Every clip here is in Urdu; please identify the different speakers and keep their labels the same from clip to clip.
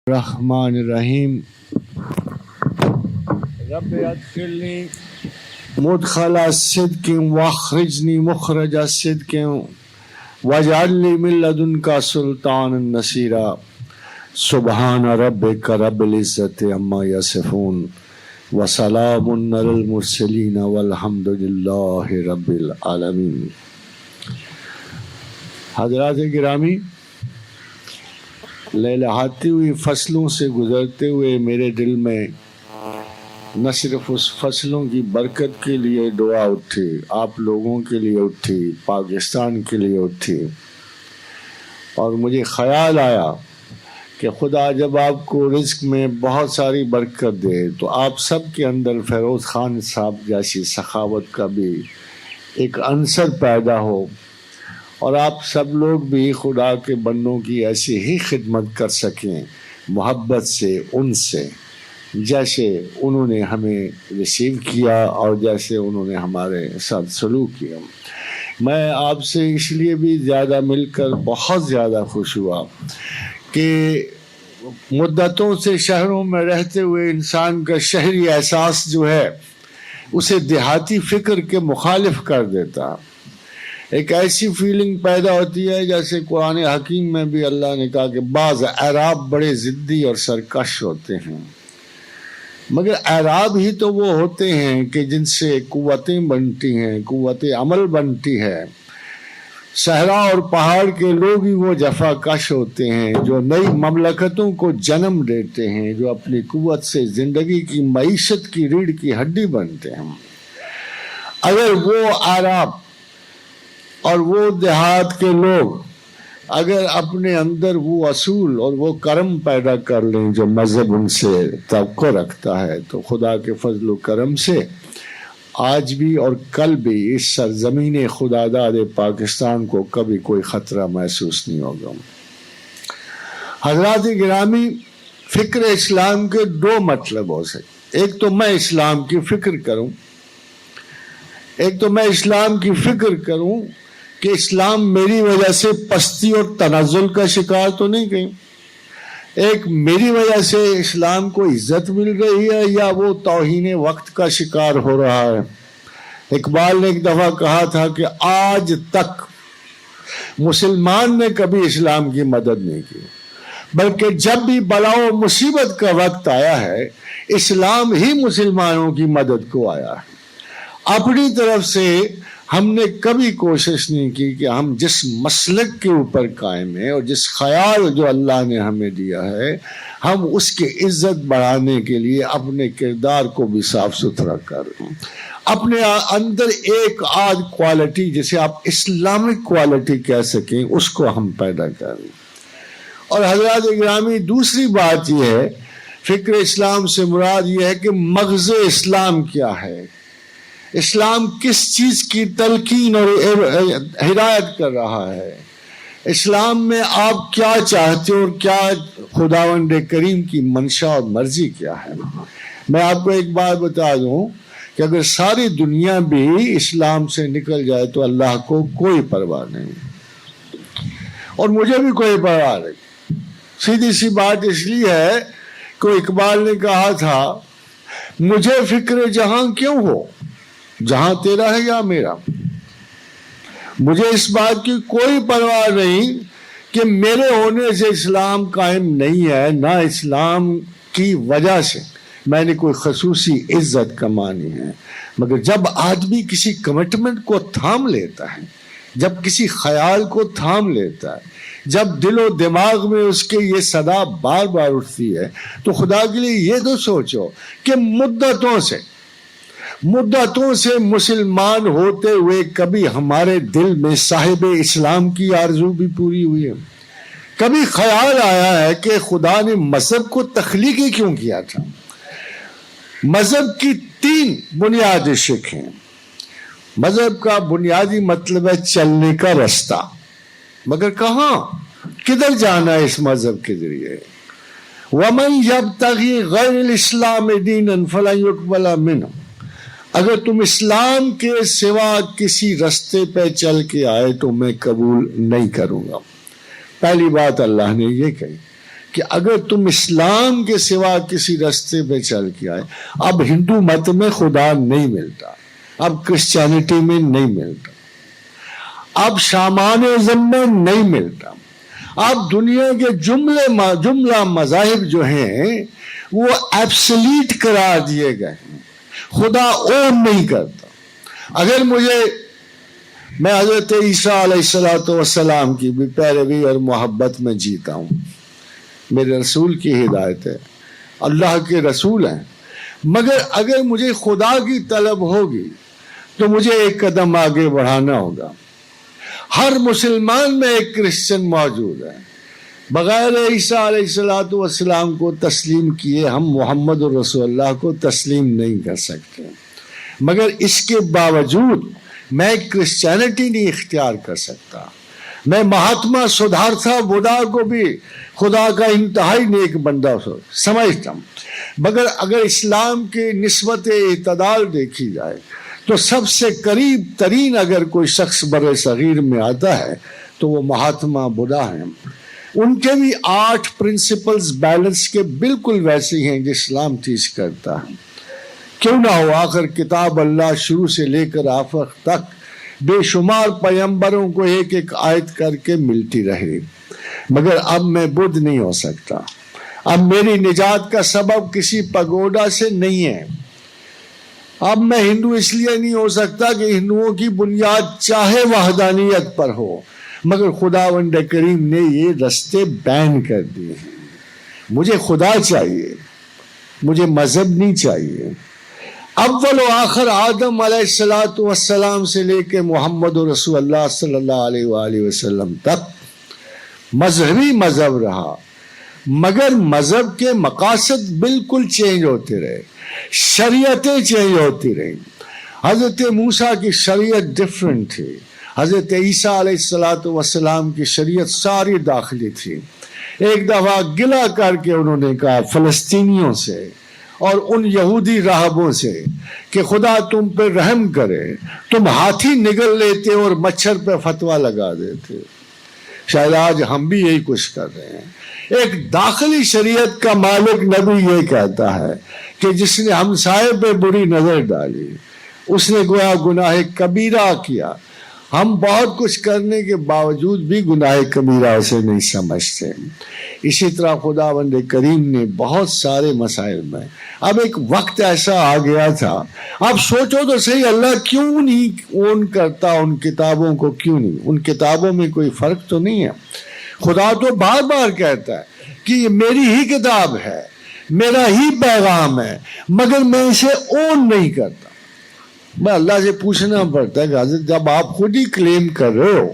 Speaker 1: الرحمن الرحیم رب ادخلنی مدخل صدق واخرجنی مخرج صدق واجعل لی من لدنک سلطانا نصیرا سبحان ربک رب العزت عما یصفون وسلام علی المرسلین والحمد للہ رب العالمین۔ حضرات گرامی، لہلہاتی ہوئی فصلوں سے گزرتے ہوئے میرے دل میں نہ صرف اس فصلوں کی برکت کے لیے دعا اٹھی، آپ لوگوں کے لیے اٹھی، پاکستان کے لیے اٹھی، اور مجھے خیال آیا کہ خدا جب آپ کو رزق میں بہت ساری برکت دے تو آپ سب کے اندر فیروز خان صاحب جیسی سخاوت کا بھی ایک عنصر پیدا ہو، اور آپ سب لوگ بھی خدا کے بندوں کی ایسی ہی خدمت کر سکیں محبت سے، ان سے جیسے انہوں نے ہمیں ریسیو کیا اور جیسے انہوں نے ہمارے ساتھ سلوک کیا۔ میں آپ سے اس لیے بھی زیادہ مل کر بہت زیادہ خوش ہوا کہ مدتوں سے شہروں میں رہتے ہوئے انسان کا شہری احساس جو ہے اسے دیہاتی فکر کے مخالف کر دیتا۔ ایک ایسی فیلنگ پیدا ہوتی ہے جیسے قرآن حکیم میں بھی اللہ نے کہا کہ بعض اعراب بڑے ضدی اور سرکش ہوتے ہیں، مگر اعراب ہی تو وہ ہوتے ہیں کہ جن سے قوتیں بنتی ہیں، قوت عمل بنتی ہے۔ صحرا اور پہاڑ کے لوگ ہی وہ جفا کش ہوتے ہیں جو نئی مملکتوں کو جنم دیتے ہیں، جو اپنی قوت سے زندگی کی معیشت کی ریڑھ کی ہڈی بنتے ہیں۔ اگر وہ اعراب اور وہ دیہات کے لوگ اگر اپنے اندر وہ اصول اور وہ کرم پیدا کر لیں جو مذہب ان سے توقع رکھتا ہے، تو خدا کے فضل و کرم سے آج بھی اور کل بھی اس سرزمین خداداد پاکستان کو کبھی کوئی خطرہ محسوس نہیں ہوگا۔ حضرات گرامی، فکر اسلام کے دو مطلب ہو سکتے، ایک تو میں اسلام کی فکر کروں کہ اسلام میری وجہ سے پستی اور تنزل کا شکار تو نہیں کہیں، ایک میری وجہ سے اسلام کو عزت مل رہی ہے یا وہ توہین وقت کا شکار ہو رہا ہے۔ اقبال نے ایک دفعہ کہا تھا کہ آج تک مسلمان نے کبھی اسلام کی مدد نہیں کی، بلکہ جب بھی بلا و مصیبت کا وقت آیا ہے اسلام ہی مسلمانوں کی مدد کو آیا ہے۔ اپنی طرف سے ہم نے کبھی کوشش نہیں کی کہ ہم جس مسلک کے اوپر قائم ہیں اور جس خیال جو اللہ نے ہمیں دیا ہے ہم اس کی عزت بڑھانے کے لیے اپنے کردار کو بھی صاف ستھرا کریں، اپنے اندر ایک آدھ کوالٹی جسے آپ اسلامک کوالٹی کہہ سکیں اس کو ہم پیدا کریں۔ اور حضرات گرامی، دوسری بات یہ ہے، فکر اسلام سے مراد یہ ہے کہ مغز اسلام کیا ہے، اسلام کس چیز کی تلقین اور ہدایت کر رہا ہے، اسلام میں آپ کیا چاہتے اور کیا خداوند کریم کی منشا اور مرضی کیا ہے۔ میں آپ کو ایک بات بتا دوں کہ اگر ساری دنیا بھی اسلام سے نکل جائے تو اللہ کو کوئی پرواہ نہیں، اور مجھے بھی کوئی پرواہ نہیں۔ سیدھی سی بات اس لیے ہے کہ اقبال نے کہا تھا مجھے فکر جہاں کیوں ہو، جہاں تیرا ہے یا میرا، مجھے اس بات کی کوئی پرواہ نہیں کہ میرے ہونے سے اسلام قائم نہیں ہے، نہ اسلام کی وجہ سے میں نے کوئی خصوصی عزت کمانی ہے، مگر جب آدمی کسی کمٹمنٹ کو تھام لیتا ہے، جب کسی خیال کو تھام لیتا ہے، جب دل و دماغ میں اس کے یہ صدا بار بار اٹھتی ہے، تو خدا کے لیے یہ تو سوچو کہ مدتوں سے مسلمان ہوتے ہوئے کبھی ہمارے دل میں صاحب اسلام کی آرزو بھی پوری ہوئی ہے؟ کبھی خیال آیا ہے کہ خدا نے مذہب کو تخلیق ہی کیوں کیا تھا؟ مذہب کی 3 بنیادی شق ہیں۔ مذہب کا بنیادی مطلب ہے چلنے کا رستہ، مگر کہاں، کدھر جانا ہے اس مذہب کے ذریعے؟ وَمَنْ يَبْتَغِي غَيْرَ الْإِسْلَامِ دِينًا فَلَنْ يُقْبَلَ مِنْهُ، اگر تم اسلام کے سوا کسی رستے پہ چل کے آئے تو میں قبول نہیں کروں گا۔ پہلی بات اللہ نے یہ کہی کہ اگر تم اسلام کے سوا کسی راستے پہ چل کے آئے، اب ہندو مت میں خدا نہیں ملتا، اب کرسچینٹی میں نہیں ملتا، اب شامانزم میں نہیں ملتا، اب دنیا کے جملہ مذاہب جو ہیں وہ ایبسلیٹ قرار دیے گئے ہیں، خدا اون نہیں کرتا۔ اگر میں حضرت عیسیٰ علیہ السلام کی بھی پیروی اور محبت میں جیتا ہوں، میرے رسول کی ہدایت ہے، اللہ کے رسول ہیں، مگر اگر مجھے خدا کی طلب ہوگی تو مجھے ایک قدم آگے بڑھانا ہوگا۔ ہر مسلمان میں ایک کرسچن موجود ہے، بغیر عیسیٰ علیہ السلام کو تسلیم کیے ہم محمد رسول اللہ کو تسلیم نہیں کر سکتے، مگر اس کے باوجود میں کرسچینٹی نہیں اختیار کر سکتا۔ میں مہاتما سدھارتھا بدھا کو بھی خدا کا انتہائی نیک بندہ سمجھتا ہوں، مگر اگر اسلام کی نسبت اعتدال دیکھی جائے تو سب سے قریب ترین اگر کوئی شخص بر صغیر میں آتا ہے تو وہ مہاتما بدھا ہیں۔ ان کے بھی 8 پرنسپلز بیلنس کے بالکل ویسے ہیں جو اسلام ٹیچ کرتا ہے۔ کیوں نہ ہو، آخر کتاب اللہ شروع سے لے کر آخر تک بے شمار پیغمبروں کو ایک ایک آیت کر کے ملتی رہی، مگر اب میں بدھ نہیں ہو سکتا۔ اب میری نجات کا سبب کسی پگوڈا سے نہیں ہے۔ اب میں ہندو اس لیے نہیں ہو سکتا کہ ہندوؤں کی بنیاد چاہے وحدانیت پر ہو، مگر خداوند کریم نے یہ رستے بین کر دیے ہیں۔ مجھے خدا چاہیے، مجھے مذہب نہیں چاہیے۔ اول و آخر آدم علیہ السلام سے لے کے محمد رسول اللہ صلی اللہ علیہ وآلہ وسلم تک مذہبی مذہب رہا، مگر مذہب کے مقاصد بالکل چینج ہوتے رہے، شریعتیں چینج ہوتی رہیں۔ حضرت موسیٰ کی شریعت ڈیفرنٹ تھی، حضرت عیسیٰ علیہ السلام کی شریعت ساری داخلی تھی۔ ایک دفعہ گلہ کر کے انہوں نے کہا فلسطینیوں سے اور ان یہودی راہبوں سے کہ خدا تم پہ رحم کرے، تم ہاتھی نگل لیتے اور مچھر پہ فتویٰ لگا دیتے۔ شاید آج ہم بھی یہی کچھ کر رہے ہیں۔ ایک داخلی شریعت کا مالک نبی یہ کہتا ہے کہ جس نے ہمسائے پہ بری نظر ڈالی اس نے گویا گناہ کبیرہ کیا۔ ہم بہت کچھ کرنے کے باوجود بھی گناہ کبیرہ اسے نہیں سمجھتے۔ اسی طرح خداوند کریم نے بہت سارے مسائل میں، اب ایک وقت ایسا آ گیا تھا، اب سوچو تو صحیح، اللہ کیوں نہیں اون کرتا ان کتابوں کو؟ کیوں نہیں؟ ان کتابوں میں کوئی فرق تو نہیں ہے۔ خدا تو بار بار کہتا ہے کہ یہ میری ہی کتاب ہے، میرا ہی پیغام ہے، مگر میں اسے اون نہیں کرتا۔ میں اللہ سے پوچھنا پڑتا ہے کہ حضرت جب آپ خود ہی کلیم کر رہے ہو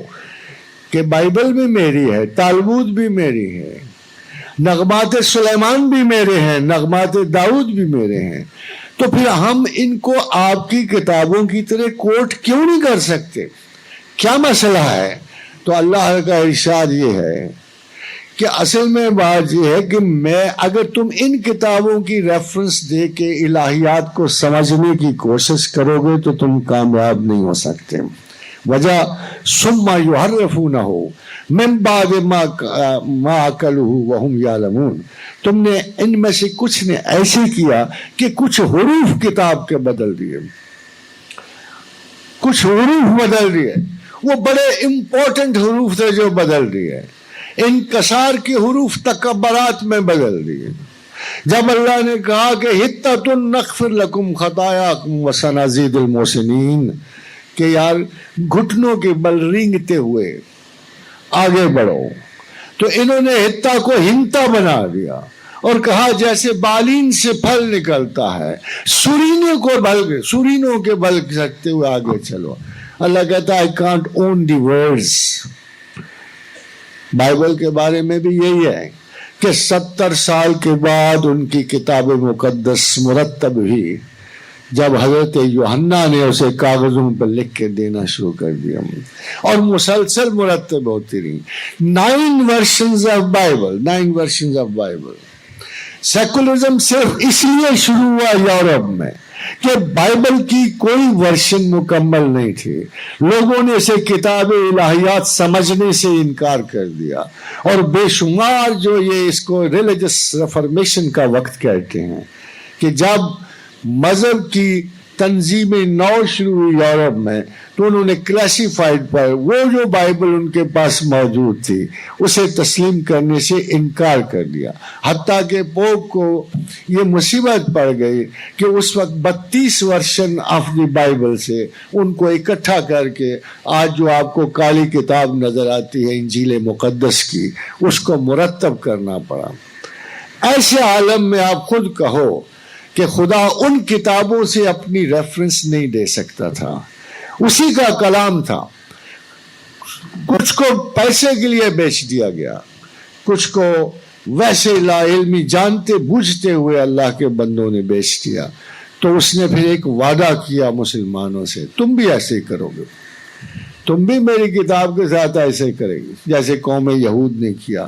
Speaker 1: کہ بائبل بھی میری ہے، تالمود بھی میری ہے، نغمات سلیمان بھی میرے ہیں، نغمات داؤد بھی میرے ہیں، تو پھر ہم ان کو آپ کی کتابوں کی طرح کوٹ کیوں نہیں کر سکتے؟ کیا مسئلہ ہے؟ تو اللہ کا ارشاد یہ ہے کہ اصل میں بات یہ ہے کہ اگر تم ان کتابوں کی ریفرنس دے کے الہیات کو سمجھنے کی کوشش کرو گے تو تم کامیاب نہیں ہو سکتے۔ وجہ ثم یحرفونہ من بعد ما عقلوہ وہم یعلمون، تم نے ان میں سے کچھ نے ایسے کیا کہ کچھ حروف کتاب کے بدل دیے، کچھ حروف بدل دیے، وہ بڑے امپورٹنٹ حروف تھے جو بدل دیے، انکسار کے حروف تکبرات میں بدل دیے۔ جب اللہ نے کہا کہ حتۃ نغفر لکم خطایاکم وسنزید المحسنین، کہ یار گھٹنوں کے بل رینگتے ہوئے آگے بڑھو، تو انہوں نے حتہ کو ہنتا بنا دیا اور کہا جیسے بالین سے پھل نکلتا ہے، سورینوں کے بل سکتے ہوئے آگے چلو۔ اللہ کہتا ہے I can't own the words۔ Bible کے بارے میں بھی یہی ہے کہ 70 سال کے بعد ان کی کتاب مقدس مرتب ہوئی، جب حضرت یوحنا نے اسے کاغذوں پر لکھ کے دینا شروع کر دیا اور مسلسل مرتب ہوتی رہی۔ 9 ورشنز آف بائبل۔ سیکولرزم صرف اس لیے شروع ہوا یورپ میں کہ بائبل کی کوئی ورشن مکمل نہیں تھی. لوگوں نے اسے کتاب الہیات سمجھنے سے انکار کر دیا، اور بے شمار جو یہ اس کو ریلیجس ریفارمیشن کا وقت کہتے ہیں، کہ جب مذہب کی تنظیمیں نو شروع ہوئی یورپ میں، تو انہوں نے کلاسیفائڈ پر وہ جو بائبل ان کے پاس موجود تھی اسے تسلیم کرنے سے انکار کر دیا. حتیٰ کہ پوپ کو یہ مصیبت پڑ گئی کہ اس وقت 32 ورشن آف دی بائبل سے ان کو اکٹھا کر کے آج جو آپ کو کالی کتاب نظر آتی ہے انجیل مقدس کی، اس کو مرتب کرنا پڑا. ایسے عالم میں آپ خود کہو کہ خدا ان کتابوں سے اپنی ریفرنس نہیں دے سکتا تھا، اسی کا کلام تھا. کچھ کو پیسے کے لیے بیچ دیا گیا، کچھ کو ویسے لا علمی جانتے بوجھتے ہوئے اللہ کے بندوں نے بیچ دیا. تو اس نے پھر ایک وعدہ کیا مسلمانوں سے، تم بھی ایسے ہی کرو گے، تم بھی میری کتاب کے ساتھ ایسے کرے گی جیسے قوم یہود نے کیا.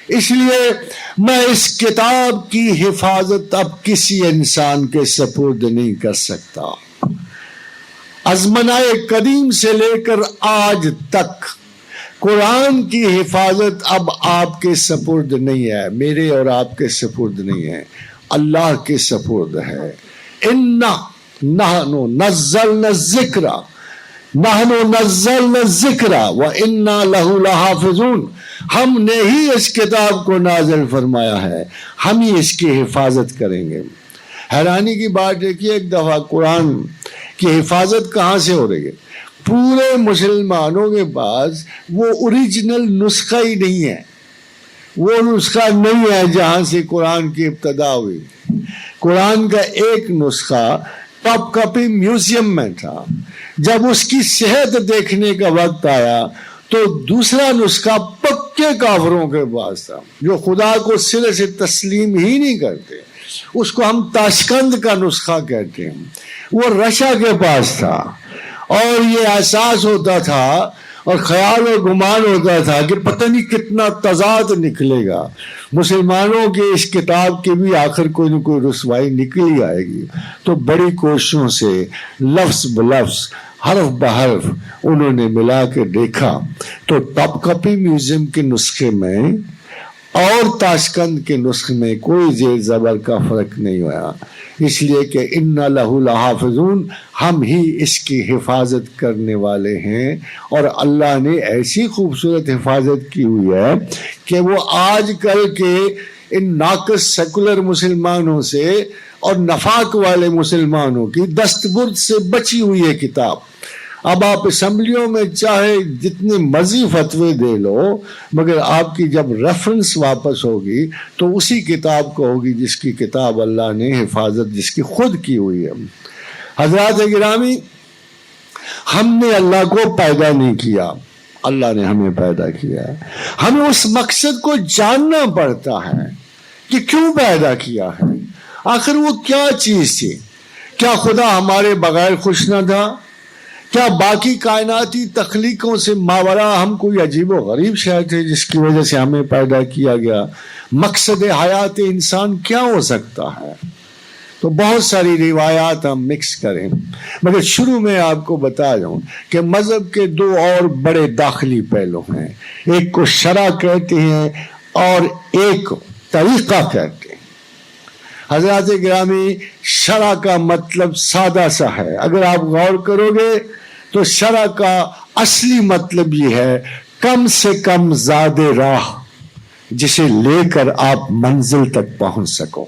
Speaker 1: اس لیے میں اس کتاب کی حفاظت اب کسی انسان کے سپرد نہیں کر سکتا. ازمنائے قدیم سے لے کر آج تک قرآن کی حفاظت اب آپ کے سپرد نہیں ہے، میرے اور آپ کے سپرد نہیں ہے، اللہ کے سپرد ہے. اِنَّا نَحْنُ نَزَّلْنَا الذِّكْرَ وَإِنَّا لَهُ لَحَافِظُونَ. ہم نے ہی اس کتاب کو نازل فرمایا ہے، ہم ہی اس کی حفاظت کریں گے. حیرانی کی بات ہے کہ ایک دفعہ قرآن کی حفاظت کہاں سے ہو رہی ہے؟ پورے مسلمانوں کے پاس وہ اوریجنل نسخہ ہی نہیں ہے، وہ نسخہ نہیں ہے جہاں سے قرآن کی ابتدا ہوئی. قرآن کا ایک نسخہ ٹاپ کاپی میوزیم میں تھا. جب اس کی صحت دیکھنے کا وقت آیا تو دوسرا نسخہ پکے کافروں کے پاس تھا، جو خدا کو سرے سے تسلیم ہی نہیں کرتے. اس کو ہم تاشقند کا نسخہ کہتے ہیں، وہ رشا کے پاس تھا. اور یہ احساس ہوتا تھا اور خیال و گمان ہوتا تھا کہ پتہ نہیں کتنا تضاد نکلے گا. مسلمانوں کے اس کتاب کی بھی آخر کوئی نہ کوئی رسوائی نکلی آئے گی. تو بڑی کوششوں سے لفظ بلفظ حرف بحرف انہوں نے ملا کے دیکھا تو ٹاپ کاپی میوزیم کے نسخے میں اور تاشقند کے نسخے میں کوئی زیر زبر کا فرق نہیں ہوا. اس لیے کہ اِنَّا لَهُ لَحَافِظُونَ، ہم ہی اس کی حفاظت کرنے والے ہیں. اور اللہ نے ایسی خوبصورت حفاظت کی ہوئی ہے کہ وہ آج کل کے ان ناقص سیکولر مسلمانوں سے اور نفاق والے مسلمانوں کی دستبرد سے بچی ہوئی ہے کتاب. اب آپ اسمبلیوں میں چاہے جتنے مرضی فتوے دے لو، مگر آپ کی جب ریفرنس واپس ہوگی تو اسی کتاب کو ہوگی جس کی کتاب اللہ نے حفاظت جس کی خود کی ہوئی ہے. حضرات گرامی، ہم نے اللہ کو پیدا نہیں کیا، اللہ نے ہمیں پیدا کیا ہے. ہمیں اس مقصد کو جاننا پڑتا ہے کہ کیوں پیدا کیا ہے، آخر وہ کیا چیز تھی. کیا خدا ہمارے بغیر خوش نہ تھا؟ کیا باقی کائناتی تخلیقوں سے ماورا ہم کوئی عجیب و غریب شے تھے جس کی وجہ سے ہمیں پیدا کیا گیا؟ مقصد حیات انسان کیا ہو سکتا ہے؟ تو بہت ساری روایات ہم مکس کریں، مگر شروع میں آپ کو بتا دوں کہ مذہب کے دو اور بڑے داخلی پہلو ہیں. ایک کو شرع کہتے ہیں اور ایک کو طریقہ کہتے ہیں. حضرات گرامی، شرع کا مطلب سادہ سا ہے. اگر آپ غور کرو گے تو شرع کا اصلی مطلب یہ ہے کم سے کم زاد راہ جسے لے کر آپ منزل تک پہنچ سکو.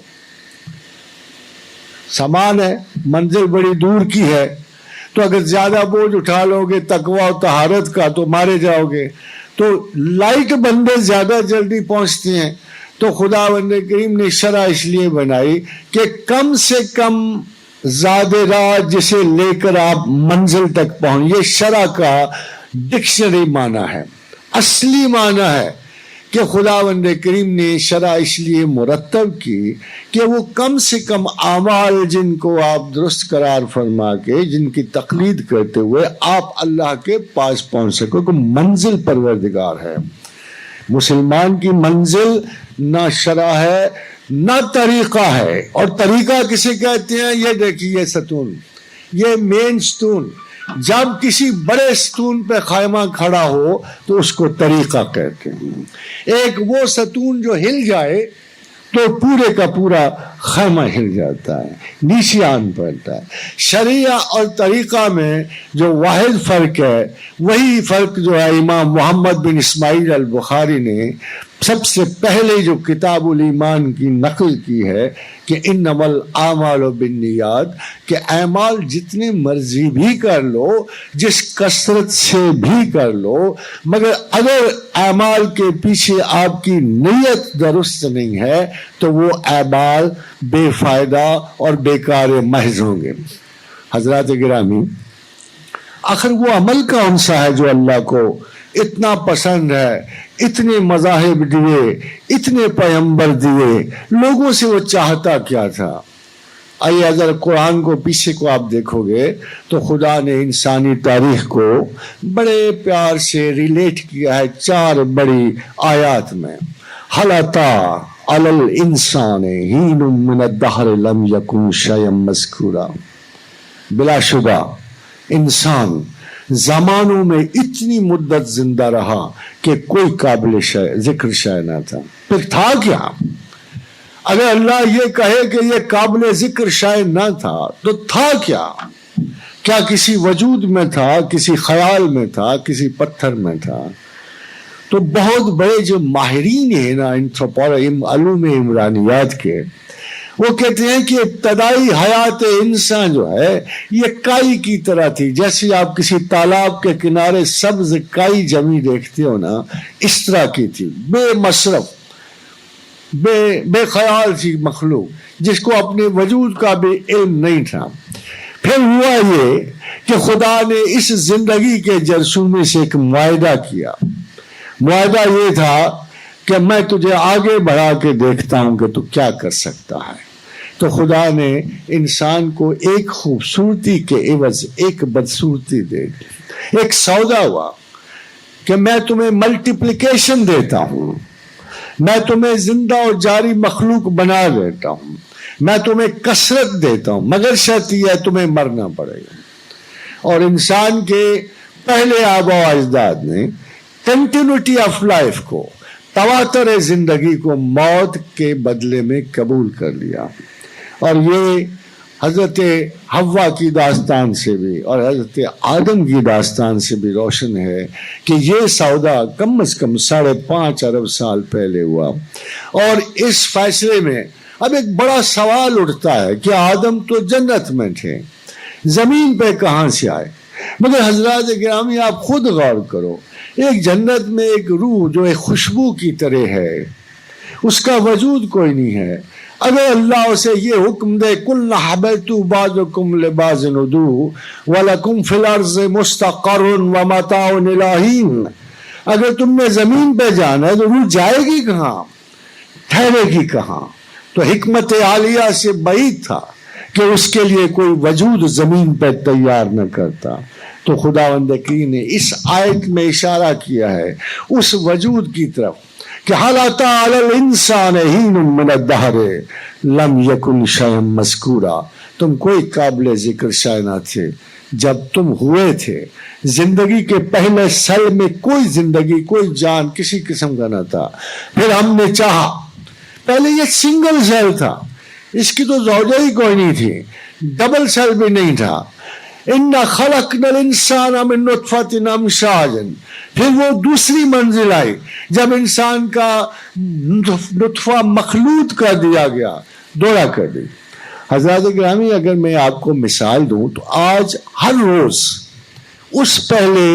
Speaker 1: سامان ہے، منزل بڑی دور کی ہے، تو اگر زیادہ بوجھ اٹھا لو گے تقوی و طہارت کا تو مارے جاؤ گے. تو لائٹ بندے زیادہ جلدی پہنچتے ہیں. تو خداوند کریم نے شرع اس لیے بنائی کہ کم سے کم زاد راہ جسے لے کر آپ منزل تک پہنچ. یہ شرع کا ڈکشنری معنی ہے. اصلی معنی ہے کہ خداوند کریم نے شرع اس لیے مرتب کی کہ وہ کم سے کم اعمال جن کو آپ درست قرار فرما کے جن کی تقلید کرتے ہوئے آپ اللہ کے پاس پہنچ سکو. کہ منزل پروردگار ہے. مسلمان کی منزل نہ شرع ہے نہ طریقہ ہے. اور طریقہ کسے کہتے ہیں؟ یہ دیکھیے ستون، یہ مین ستون. جب کسی بڑے ستون پہ خیمہ کھڑا ہو تو اس کو طریقہ کہتے ہیں. ایک وہ ستون جو ہل جائے تو پورے کا پورا خیمہ ہل جاتا ہے، نیچے آن پڑتا ہے. شریعہ اور طریقہ میں جو واحد فرق ہے، وہی فرق جو ہے امام محمد بن اسماعیل البخاری نے سب سے پہلے جو کتاب الایمان کی نقل کی ہے کہ انما الاعمال بالنیات، کہ اعمال جتنے مرضی بھی کر لو، جس کثرت سے بھی کر لو، مگر اگر اعمال کے پیچھے آپ کی نیت درست نہیں ہے تو وہ اعمال بے فائدہ اور بیکار محض ہوں گے. حضرات گرامی، آخر وہ عمل کون سا ہے جو اللہ کو اتنا پسند ہے؟ اتنے مذاہب دیے، اتنے پیغمبر دیے، لوگوں سے وہ چاہتا کیا تھا؟ آئیے اگر قرآن کو پیچھے کو آپ دیکھو گے تو خدا نے انسانی تاریخ کو بڑے پیار سے ریلیٹ کیا ہے 4 بڑی آیات میں. هل أتى على الإنسان حين من الدهر لم يكن شيئا مذكورا. بلا شبہ انسان زمانوں میں اتنی مدت زندہ رہا کہ کوئی قابل ذکر شے نہ تھا. پھر تھا کیا؟ اگر اللہ یہ کہے کہ یہ قابل ذکر شے نہ تھا تو تھا کیا؟ کیا کسی وجود میں تھا، کسی خیال میں تھا، کسی پتھر میں تھا؟ تو بہت بڑے جو ماہرین ہیں نا علوم عمرانیات کے، وہ کہتے ہیں کہ ابتدائی حیات انسان جو ہے یہ کائی کی طرح تھی. جیسے آپ کسی تالاب کے کنارے سبز کائی جمی دیکھتے ہو نا، اس طرح کی تھی، بے مصرف، بے خیال تھی مخلوق، جس کو اپنے وجود کا بھی علم نہیں تھا. پھر ہوا یہ کہ خدا نے اس زندگی کے جرثومے سے ایک معاہدہ کیا. معاہدہ یہ تھا کہ میں تجھے آگے بڑھا کے دیکھتا ہوں کہ تو کیا کر سکتا ہے. تو خدا نے انسان کو ایک خوبصورتی کے عوض ایک بدصورتی دے دی. ایک سودا ہوا کہ میں تمہیں ملٹیپلیکیشن دیتا ہوں، میں تمہیں زندہ اور جاری مخلوق بنا دیتا ہوں، میں تمہیں کثرت دیتا ہوں، مگر شرط یہ ہے تمہیں مرنا پڑے گا. اور انسان کے پہلے آباء و اجداد نے کنٹینیوٹی آف لائف کو، تواتر زندگی کو موت کے بدلے میں قبول کر لیا. اور یہ حضرت حوا کی داستان سے بھی اور حضرت آدم کی داستان سے بھی روشن ہے کہ یہ سودا کم از کم 5.5 ارب سال پہلے ہوا. اور اس فیصلے میں اب ایک بڑا سوال اٹھتا ہے کہ آدم تو جنت میں تھے، زمین پہ کہاں سے آئے؟ مگر حضرات گرامی آپ خود غور کرو، ایک جنت میں ایک روح جو ایک خوشبو کی طرح ہے، اس کا وجود کوئی نہیں ہے. اگر اللہ اسے یہ حکم دے قُلْنَا حَبَلْتُ بَعْضُكُمْ لِبَعْضٍ عُدُوٌّ وَلَكُمْ فِي الْأَرْضِ مُسْتَقَرٌّ وَمَتَاعٌ إِلَىٰ حِينٍ، اگر تم نے زمین پہ جانا ہے تو روح جائے گی کہاں، ٹھہرے گی کہاں؟ تو حکمت عالیہ سے بعید تھا کہ اس کے لیے کوئی وجود زمین پہ تیار نہ کرتا. تو خداوند کریم نے اس آیت میں اشارہ کیا ہے اس وجود کی طرف کہ هل أتى على الإنسان حين من الدهر لم يكن شيئا مذكورا. تم کوئی قابل ذکر شے نہ تھے جب تم ہوئے تھے. زندگی کے پہلے سال میں کوئی زندگی، کوئی جان کسی قسم کا نہ تھا. پھر ہم نے چاہا، پہلے یہ سنگل سیل تھا، اس کی تو زوجہ ہی کوئی نہیں تھی، ڈبل سیل بھی نہیں تھا. اِنَّا خَلَقْنَا الْإِنسَانَ مِن نُطْفَةٍ أَمْشَاجٍ. پھر وہ دوسری منزل آئی جب انسان کا نطفہ مخلوط کر دیا گیا، دوڑا کر دی. حضرات گرامی، اگر میں آپ کو مثال دوں تو آج ہر روز اس پہلے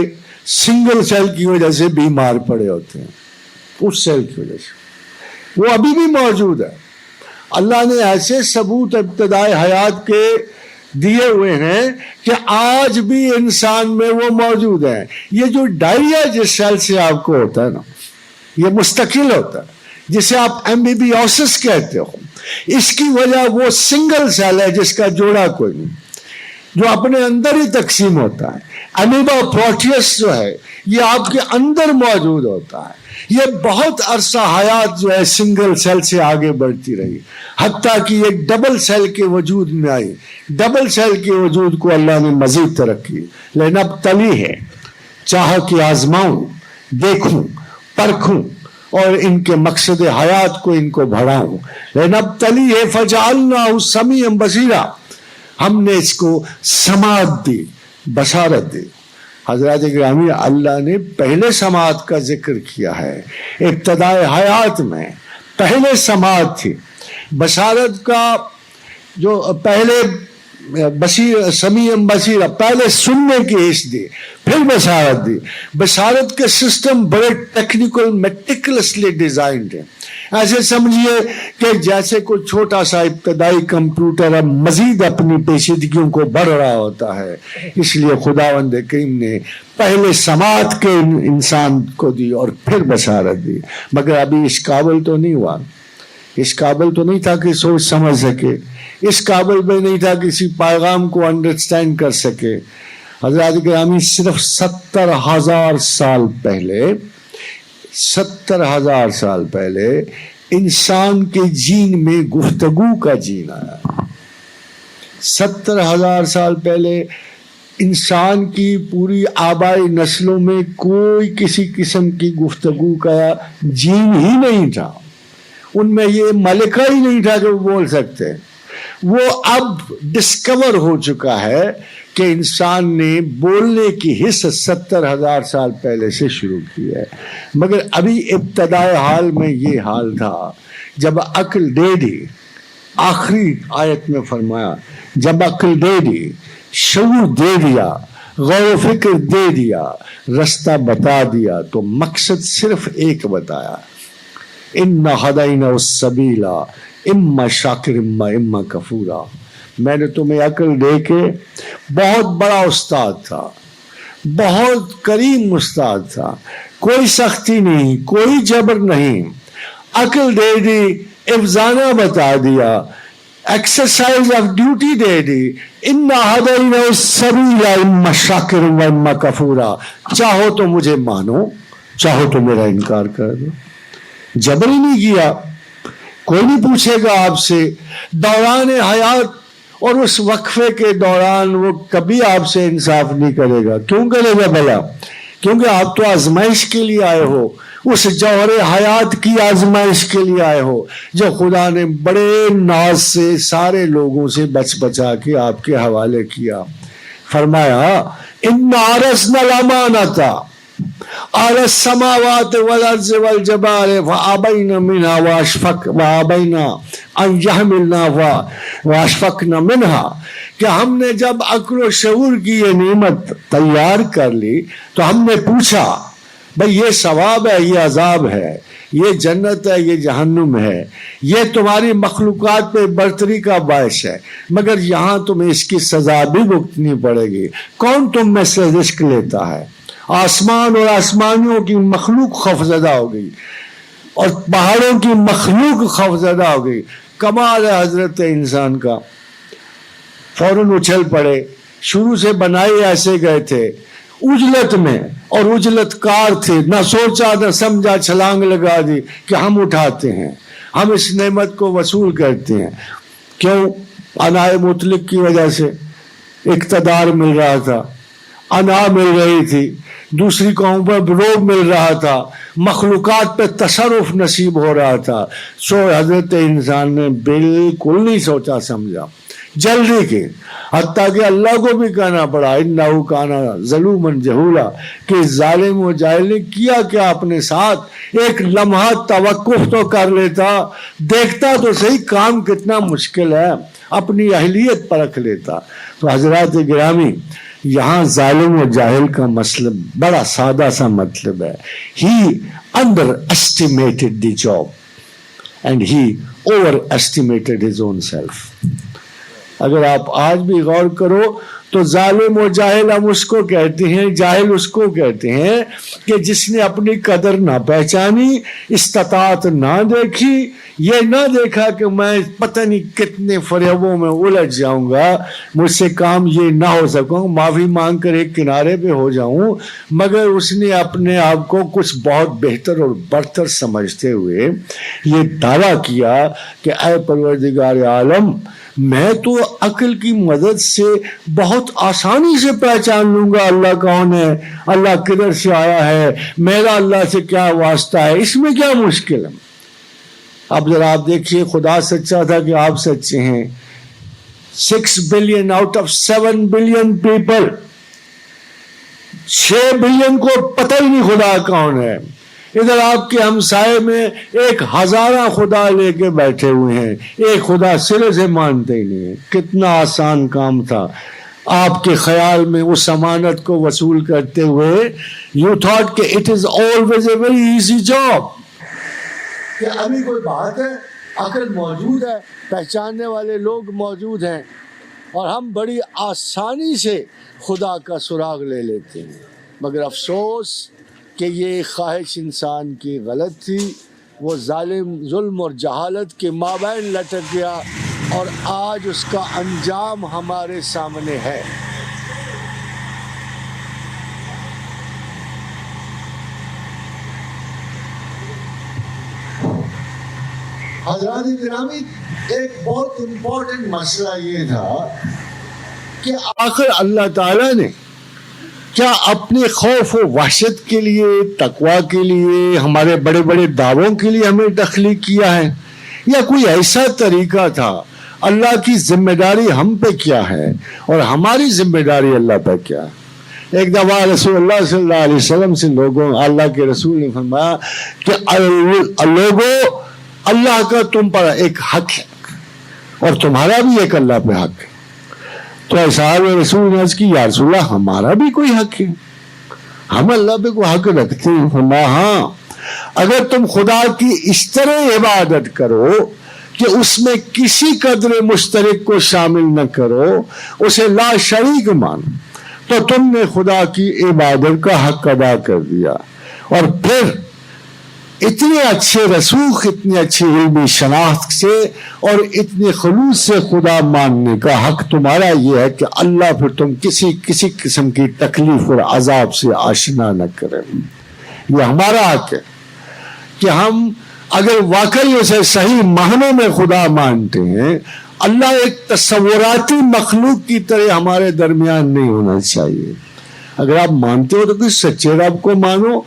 Speaker 1: سنگل سیل کی وجہ سے بیمار پڑے ہوتے ہیں، اس سیل کی وجہ سے وہ ابھی بھی موجود ہے. اللہ نے ایسے ثبوت ابتدائی حیات کے دیے ہوئے ہیں کہ آج بھی انسان میں وہ موجود ہیں. یہ جو ڈائریا جس سیل سے آپ کو ہوتا ہے نا، یہ مستقل ہوتا ہے، جسے آپ ایمبیبیوسس کہتے ہو. اس کی وجہ وہ سنگل سیل ہے جس کا جوڑا کوئی نہیں، جو اپنے اندر ہی تقسیم ہوتا ہے. امیبا پروٹیوس جو ہے یہ آپ کے اندر موجود ہوتا ہے. یہ بہت عرصہ حیات جو ہے سنگل سیل سے آگے بڑھتی رہی، حتیٰ کہ ایک ڈبل سیل کے وجود میں آئی۔ ڈبل سیل کے وجود کو اللہ نے مزید ترقی، لنبتلی ہے، چاہ کہ آزماؤں، دیکھوں، پرکھوں اور ان کے مقصد حیات کو ان کو بڑھاؤں۔ لنبتلی ہے فجعلناہ سمیعا بصیرا، ہم نے اس کو سماعت دی، بصارت دی۔ حضرات گرامی، اللہ نے پہلے سماعت کا ذکر کیا ہے، ابتدائے حیات میں پہلے سماعت تھی۔ بصارت کا جو پہلے بصیر، سمیع بصیرہ، پہلے سننے کی حص دی، پھر بصارت دی۔ بصارت کے سسٹم بڑے ٹیکنیکل میٹیکلسلی ڈیزائنڈ ہیں۔ ایسے سمجھیے کہ جیسے کوئی چھوٹا سا ابتدائی کمپیوٹر اب مزید اپنی پیچیدگیوں کو بڑھ رہا ہوتا ہے، اس لیے خداوند کریم نے پہلے سماعت کے انسان کو دی اور پھر بصارت دی، مگر ابھی اس قابل تو نہیں ہوا، اس قابل تو نہیں تھا کہ سوچ سمجھ سکے، اس قابل بھی نہیں تھا کسی پیغام کو انڈرسٹینڈ کر سکے۔ حضرات گرامی، صرف 70,000 سال پہلے، 70,000 سال پہلے انسان کے جین میں گفتگو کا جین آیا۔ 70,000 سال پہلے انسان کی پوری آبائی نسلوں میں کوئی کسی قسم کی گفتگو کا جین ہی نہیں تھا، ان میں یہ ملکہ ہی نہیں تھا کہ وہ بول سکتے۔ وہ اب ڈسکور ہو چکا ہے کہ انسان نے بولنے کی حص 70,000 سال پہلے سے شروع کی ہے، مگر ابھی ابتدائے حال میں یہ حال تھا جب عقل دے دی۔ آخری آیت میں فرمایا جب عقل دے دی، شعور دے دیا، غور و فکر دے دیا، رستہ بتا دیا، تو مقصد صرف ایک بتایا، اِنَّا هَدَيْنَا السَّبِيلَ اِمَّا شَاكِرٍ اِمَّا كَفُورًا۔ میں نے تمہیں عقل دے کے، بہت بڑا استاد تھا، بہت کریم استاد تھا، کوئی سختی نہیں، کوئی جبر نہیں، عقل دے دی، افزانہ بتا دیا، ایکسرسائز آف ڈیوٹی دے دی، اِنَّا هَدَيْنَا السَّبِيلَ اِمَّا شَاكِرٍ وَإِمَّا كَفُورًا۔ چاہو تو مجھے مانو، چاہو تو میرا انکار کر دو۔ جبر ہی نہیں کیا، کوئی نہیں پوچھے گا آپ سے دوران حیات اور اس وقفے کے دوران، وہ کبھی آپ سے انصاف نہیں کرے گا۔ کیوں کرے گا بھلا؟ کیونکہ آپ تو آزمائش کے لیے آئے ہو، اس جوہر حیات کی آزمائش کے لیے آئے ہو جو خدا نے بڑے ناز سے سارے لوگوں سے بچا کے آپ کے حوالے کیا۔ فرمایا اِنَّا عَرَضْنَا الْأَمَانَةَ عَلَى السَّمَاوَاتِ وَالْأَرْضِ وَالْجِبَالِ فَأَبَيْنَ مِنْهَا وَأَبَيْنَ أَنْ يَحْمِلْنَهَا وَأَشْفَقْنَ مِنْهَا، کہ ہم نے جب عقل و شعور کی یہ نعمت تیار کر لی تو ہم نے پوچھا بھئی یہ ثواب ہے، یہ عذاب ہے، یہ جنت ہے، یہ جہنم ہے، یہ تمہاری مخلوقات پہ برتری کا باعث ہے، مگر یہاں تمہیں اس کی سزا بھی بھگتنی پڑے گی۔ کون تم میں سے رزق لیتا ہے؟ آسمان اور آسمانیوں کی مخلوق خوفزدہ ہو گئی اور پہاڑوں کی مخلوق خوفزدہ ہو گئی۔ کمال ہے حضرت انسان کا، فوراً اچھل پڑے، شروع سے بنائے ایسے گئے تھے، اجلت میں اور اجلت کار تھے، نہ سوچا نہ سمجھا، چھلانگ لگا دی کہ ہم اٹھاتے ہیں، ہم اس نعمت کو وصول کرتے ہیں۔ کیوں؟ انائے مطلق کی وجہ سے اقتدار مل رہا تھا، انا مل رہی تھی، دوسری قوم پر روب مل رہا تھا، مخلوقات پہ تصرف نصیب ہو رہا تھا۔ سو حضرت انسان نے بالکل نہیں سوچا سمجھا، جلدی کی، حتیٰ کہ اللہ کو بھی کہنا پڑا انہو کان ظلوما جہولا، کہ ظالم و جاہل نے کیا کیا اپنے ساتھ، ایک لمحہ توقف تو کر لیتا، دیکھتا تو صحیح کام کتنا مشکل ہے، اپنی اہلیت پرکھ لیتا۔ تو حضرات گرامی، یہاں ظالم و جاہل کا مسئلہ بڑا سادہ سا مطلب ہے، he underestimated the job and he overestimated his own self. اگر آپ آج بھی غور کرو تو ظالم و جاہل ہم اس کو کہتے ہیں، جاہل اس کو کہتے ہیں کہ جس نے اپنی قدر نہ پہچانی، استطاعت نہ دیکھی، یہ نہ دیکھا کہ میں پتہ نہیں کتنے فریبوں میں الجھ جاؤں گا، مجھ سے کام یہ نہ ہو سکوں، معافی مانگ کر ایک کنارے پہ ہو جاؤں، مگر اس نے اپنے آپ کو کچھ بہت بہتر اور برتر سمجھتے ہوئے یہ دعویٰ کیا کہ اے پروردگار عالم، میں تو عقل کی مدد سے بہت آسانی سے پہچان لوں گا اللہ کون ہے، اللہ کدھر سے آیا ہے، میرا اللہ سے کیا واسطہ ہے، اس میں کیا مشکل ہے۔ اب ذرا آپ دیکھیے، خدا سچا تھا کہ آپ سچے ہیں۔ 6 billion out of 7 billion people, 6 billion کو پتہ ہی نہیں خدا کون ہے۔ ادھر آپ کے ہمسائے میں 1000 خدا لے کے بیٹھے ہوئے ہیں، ایک خدا سرے سے مانتے ہی نہیں ہے۔ کتنا آسان کام تھا آپ کے خیال میں اس امانت کو وصول کرتے ہوئے۔ یو تھاٹ کہ it is always a very easy job, کہ ابھی کوئی بات ہے، عقل موجود ہے، پہچاننے والے لوگ موجود ہیں، اور ہم بڑی آسانی سے خدا کا سراغ لے لیتے ہیں۔ مگر افسوس کہ یہ خواہش انسان کی غلط تھی، وہ ظلم اور جہالت کے مابین لٹک گیا، اور آج اس کا انجام ہمارے سامنے ہے۔ حضرات گرامی، ایک بہت امپورٹنٹ مسئلہ یہ تھا کہ آخر اللہ تعالیٰ نے کیا اپنے خوف و وحشت کے لیے، تقویٰ کے لیے، ہمارے بڑے بڑے دعووں کے لیے ہمیں تخلیق کیا ہے، یا کوئی ایسا طریقہ تھا؟ اللہ کی ذمہ داری ہم پہ کیا ہے اور ہماری ذمہ داری اللہ پہ کیا ہے؟ ایک دفعہ رسول اللہ صلی اللہ علیہ وسلم سے اللہ کے رسول نے فرمایا کہ لوگوں، اللہ کا تم پر ایک حق ہے اور تمہارا بھی ایک اللہ پہ حق ہے۔ تو صاحب رسول نے عرض کی، یا رسول اللہ، ہمارا بھی کوئی حق ہے، ہم اللہ پہ کوئی حق رکھتے ہیں؟ فرمایا ہاں، اگر تم خدا کی اس طرح عبادت کرو کہ اس میں کسی قدر مشترک کو شامل نہ کرو، اسے لا شریک مانو، تو تم نے خدا کی عبادت کا حق ادا کر دیا۔ اور پھر اتنے اچھے رسوخ، اتنی اچھی علمی شناخت سے اور اتنے خلوص سے خدا ماننے کا حق تمہارا یہ ہے کہ اللہ پھر تم کسی قسم کی تکلیف اور عذاب سے آشنا نہ کریں۔ یہ ہمارا حق ہے کہ ہم اگر واقعی اسے صحیح معنوں میں خدا مانتے ہیں، اللہ ایک تصوراتی مخلوق کی طرح ہمارے درمیان نہیں ہونا چاہیے۔ اگر آپ مانتے ہو تو کسی سچے رب کو مانو۔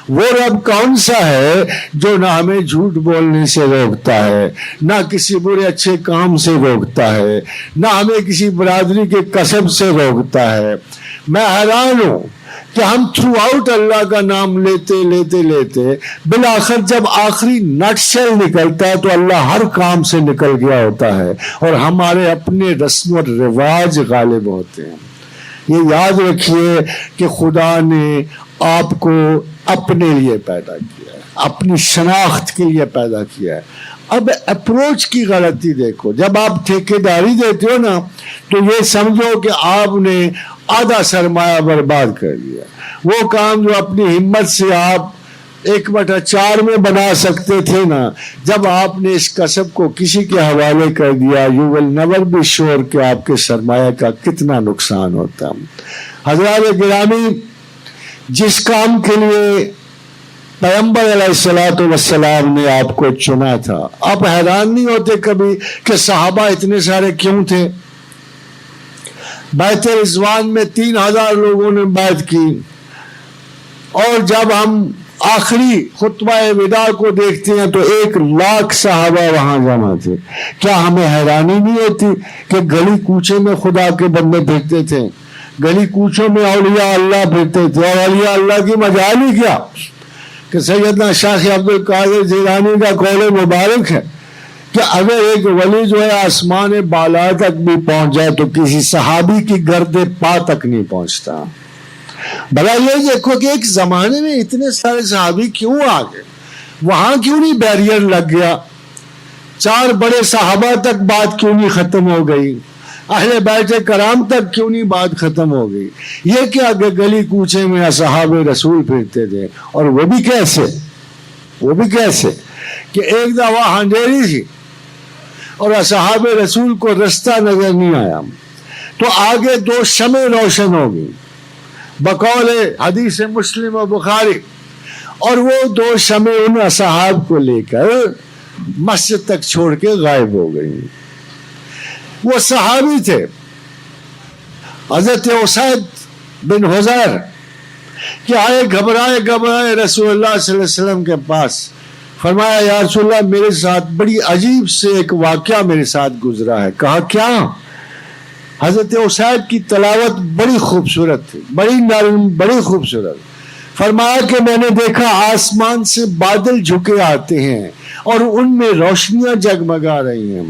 Speaker 1: وہ رب کون سا ہے جو نہ ہمیں جھوٹ بولنے سے روکتا ہے، نہ کسی برے اچھے کام سے روکتا ہے، نہ ہمیں کسی برادری کے کسب سے روکتا ہے۔ میں حیران ہوں کہ ہم تھرو آؤٹ اللہ کا نام لیتے لیتے لیتے بالآخر جب آخری نٹ شیل نکلتا ہے تو اللہ ہر کام سے نکل گیا ہوتا ہے، اور ہمارے اپنے رسم و رواج غالب ہوتے ہیں۔ یہ یاد رکھیے کہ خدا نے آپ کو اپنے لیے پیدا کیا ہے، اپنی شناخت کے لیے پیدا کیا ہے۔ اب اپروچ کی غلطی دیکھو، جب آپ ٹھیکیداری دیتے ہو نا تو یہ سمجھو کہ آپ نے آدھا سرمایہ برباد کر دیا۔ وہ کام جو اپنی ہمت سے آپ 1/4 میں بنا سکتے تھے نا، جب آپ نے اس کسب کو کسی کے حوالے کر دیا، you will never be sure کہ آپ کے سرمایہ کا کتنا نقصان ہوتا۔ حضرات گرامی، جس کام کے لیے پیغمبر علیہ الصلوۃ والسلام نے آپ کو چنا تھا، آپ حیران نہیں ہوتے کبھی کہ صحابہ اتنے سارے کیوں تھے؟ بیعت رضوان میں 3000 لوگوں نے بیعت کی، اور جب ہم آخری خطبہ وداع کو دیکھتے ہیں تو 1,00,000 صحابہ وہاں جمع تھے۔ کیا ہمیں حیرانی نہیں ہوتی کہ گلی کوچے میں خدا کے بندے پھرتے تھے، گلی کوچوں میں اولیاء اللہ پھرتے تھے، اور اولیاء اللہ کی مجال ہی کیا کہ سیدنا شیخ عبد القادر جیلانی کا قول مبارک ہے کہ اگر ایک ولی جو ہے آسمان بالا تک بھی پہنچ جائے تو کسی صحابی کی گرد پا تک نہیں پہنچتا۔ بھلا یہ دیکھو کہ ایک زمانے میں اتنے سارے صحابی کیوں آ گئے، وہاں کیوں نہیں بیریئر لگ گیا، 4 بڑے صحابہ تک بات کیوں نہیں ختم ہو گئی؟ اہل بیت کرام تک کیوں نہیں بات ختم ہو گئی؟ یہ کیا کہ گلی کوچے میں اصحاب رسول پھرتے تھے، اور وہ بھی کیسے کہ ایک دفعہ اندھیری تھی اور اصحاب رسول کو رستہ نظر نہیں آیا، تو آگے 2 شمع روشن ہو گئی بقول حدیث مسلم و بخاری، اور وہ 2 شمع ان اصحاب کو لے کر مسجد تک چھوڑ کے غائب ہو گئی۔ وہ صحابی تھے حضرت اسید بن حضیر، کہ آئے گھبرائے رسول اللہ صلی اللہ علیہ وسلم کے پاس، فرمایا یا رسول اللہ میرے ساتھ بڑی عجیب سے ایک واقعہ میرے ساتھ گزرا ہے۔ کہا کیا؟ حضرت اسید کی تلاوت بڑی خوبصورت تھی، بڑی نرم، بڑی خوبصورت۔ فرمایا کہ میں نے دیکھا آسمان سے بادل جھکے آتے ہیں اور ان میں روشنیاں جگمگا رہی ہیں،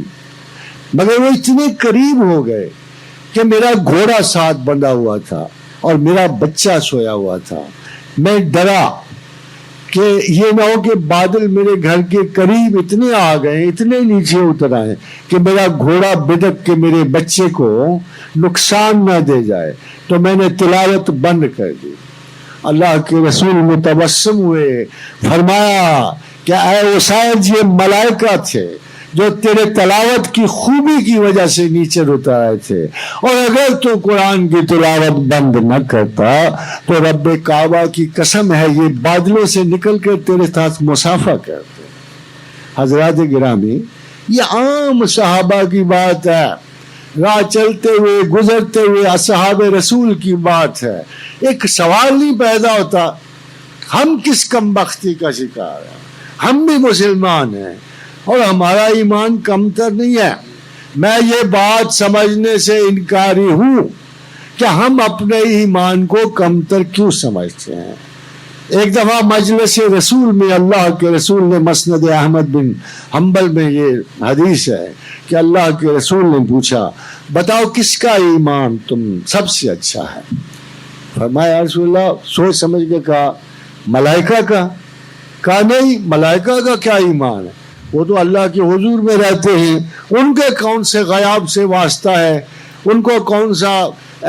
Speaker 1: مگر وہ اتنے قریب ہو گئے کہ میرا گھوڑا ساتھ بندھا ہوا تھا اور میرا بچہ سویا ہوا تھا۔ میں ڈرا کہ یہ نہ ہو کہ بادل میرے گھر کے قریب اتنے آ گئے، اتنے نیچے اتر آئے کہ میرا گھوڑا بدک کے میرے بچے کو نقصان نہ دے جائے، تو میں نے تلاوت بند کر دی۔ اللہ کے رسول متبسم ہوئے، فرمایا کہ اے اسید یہ ملائکہ تھے جو تیرے تلاوت کی خوبی کی وجہ سے نیچے اتر آئے تھے، اور اگر تو قرآن کی تلاوت بند نہ کرتا تو رب کعبہ کی قسم ہے یہ بادلوں سے نکل کر تیرے ساتھ مسافہ کرتے۔ حضرات گرامی، یہ عام صحابہ کی بات ہے، راہ چلتے ہوئے گزرتے ہوئے اصحاب رسول کی بات ہے۔ ایک سوال نہیں پیدا ہوتا ہم کس کمبختی کا شکار ہیں؟ ہم بھی مسلمان ہیں اور ہمارا ایمان کمتر نہیں ہے۔ میں یہ بات سمجھنے سے انکاری ہوں کہ ہم اپنے ایمان کو کمتر کیوں سمجھتے ہیں۔ ایک دفعہ مجلس رسول میں اللہ کے رسول نے، مسند احمد بن حنبل میں یہ حدیث ہے کہ اللہ کے رسول نے پوچھا بتاؤ کس کا ایمان تم سب سے اچھا ہے؟ فرمایا رسول اللہ، سوچ سمجھ کے کہا ملائکہ کا۔ کہا نہیں، ملائکہ کا کیا ایمان ہے؟ وہ تو اللہ کے حضور میں رہتے ہیں، ان کے کون سے غیاب سے واسطہ ہے، ان کو کون سا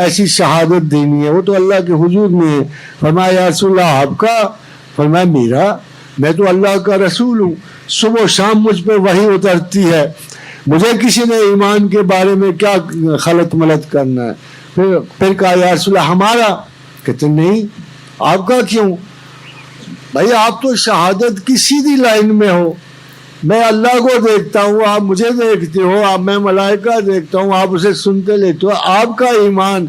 Speaker 1: ایسی شہادت دینی ہے، وہ تو اللہ کے حضور میں ہے۔ فرمایا یا رسول اللہ آپ کا؟ فرمایا میرا، میں تو اللہ کا رسول ہوں، صبح و شام مجھ پہ وحی اترتی ہے، مجھے کسی نے ایمان کے بارے میں کیا خلط ملط کرنا ہے؟ پھر کہا یا رسول اللہ ہمارا؟ کہتے نہیں، آپ کا کیوں؟ بھائی آپ تو شہادت کی سیدھی لائن میں ہو، میں اللہ کو دیکھتا ہوں، آپ مجھے دیکھتے ہو، آپ میں ملائکہ دیکھتا ہوں، آپ اسے سنتے لیتے ہو، آپ کا ایمان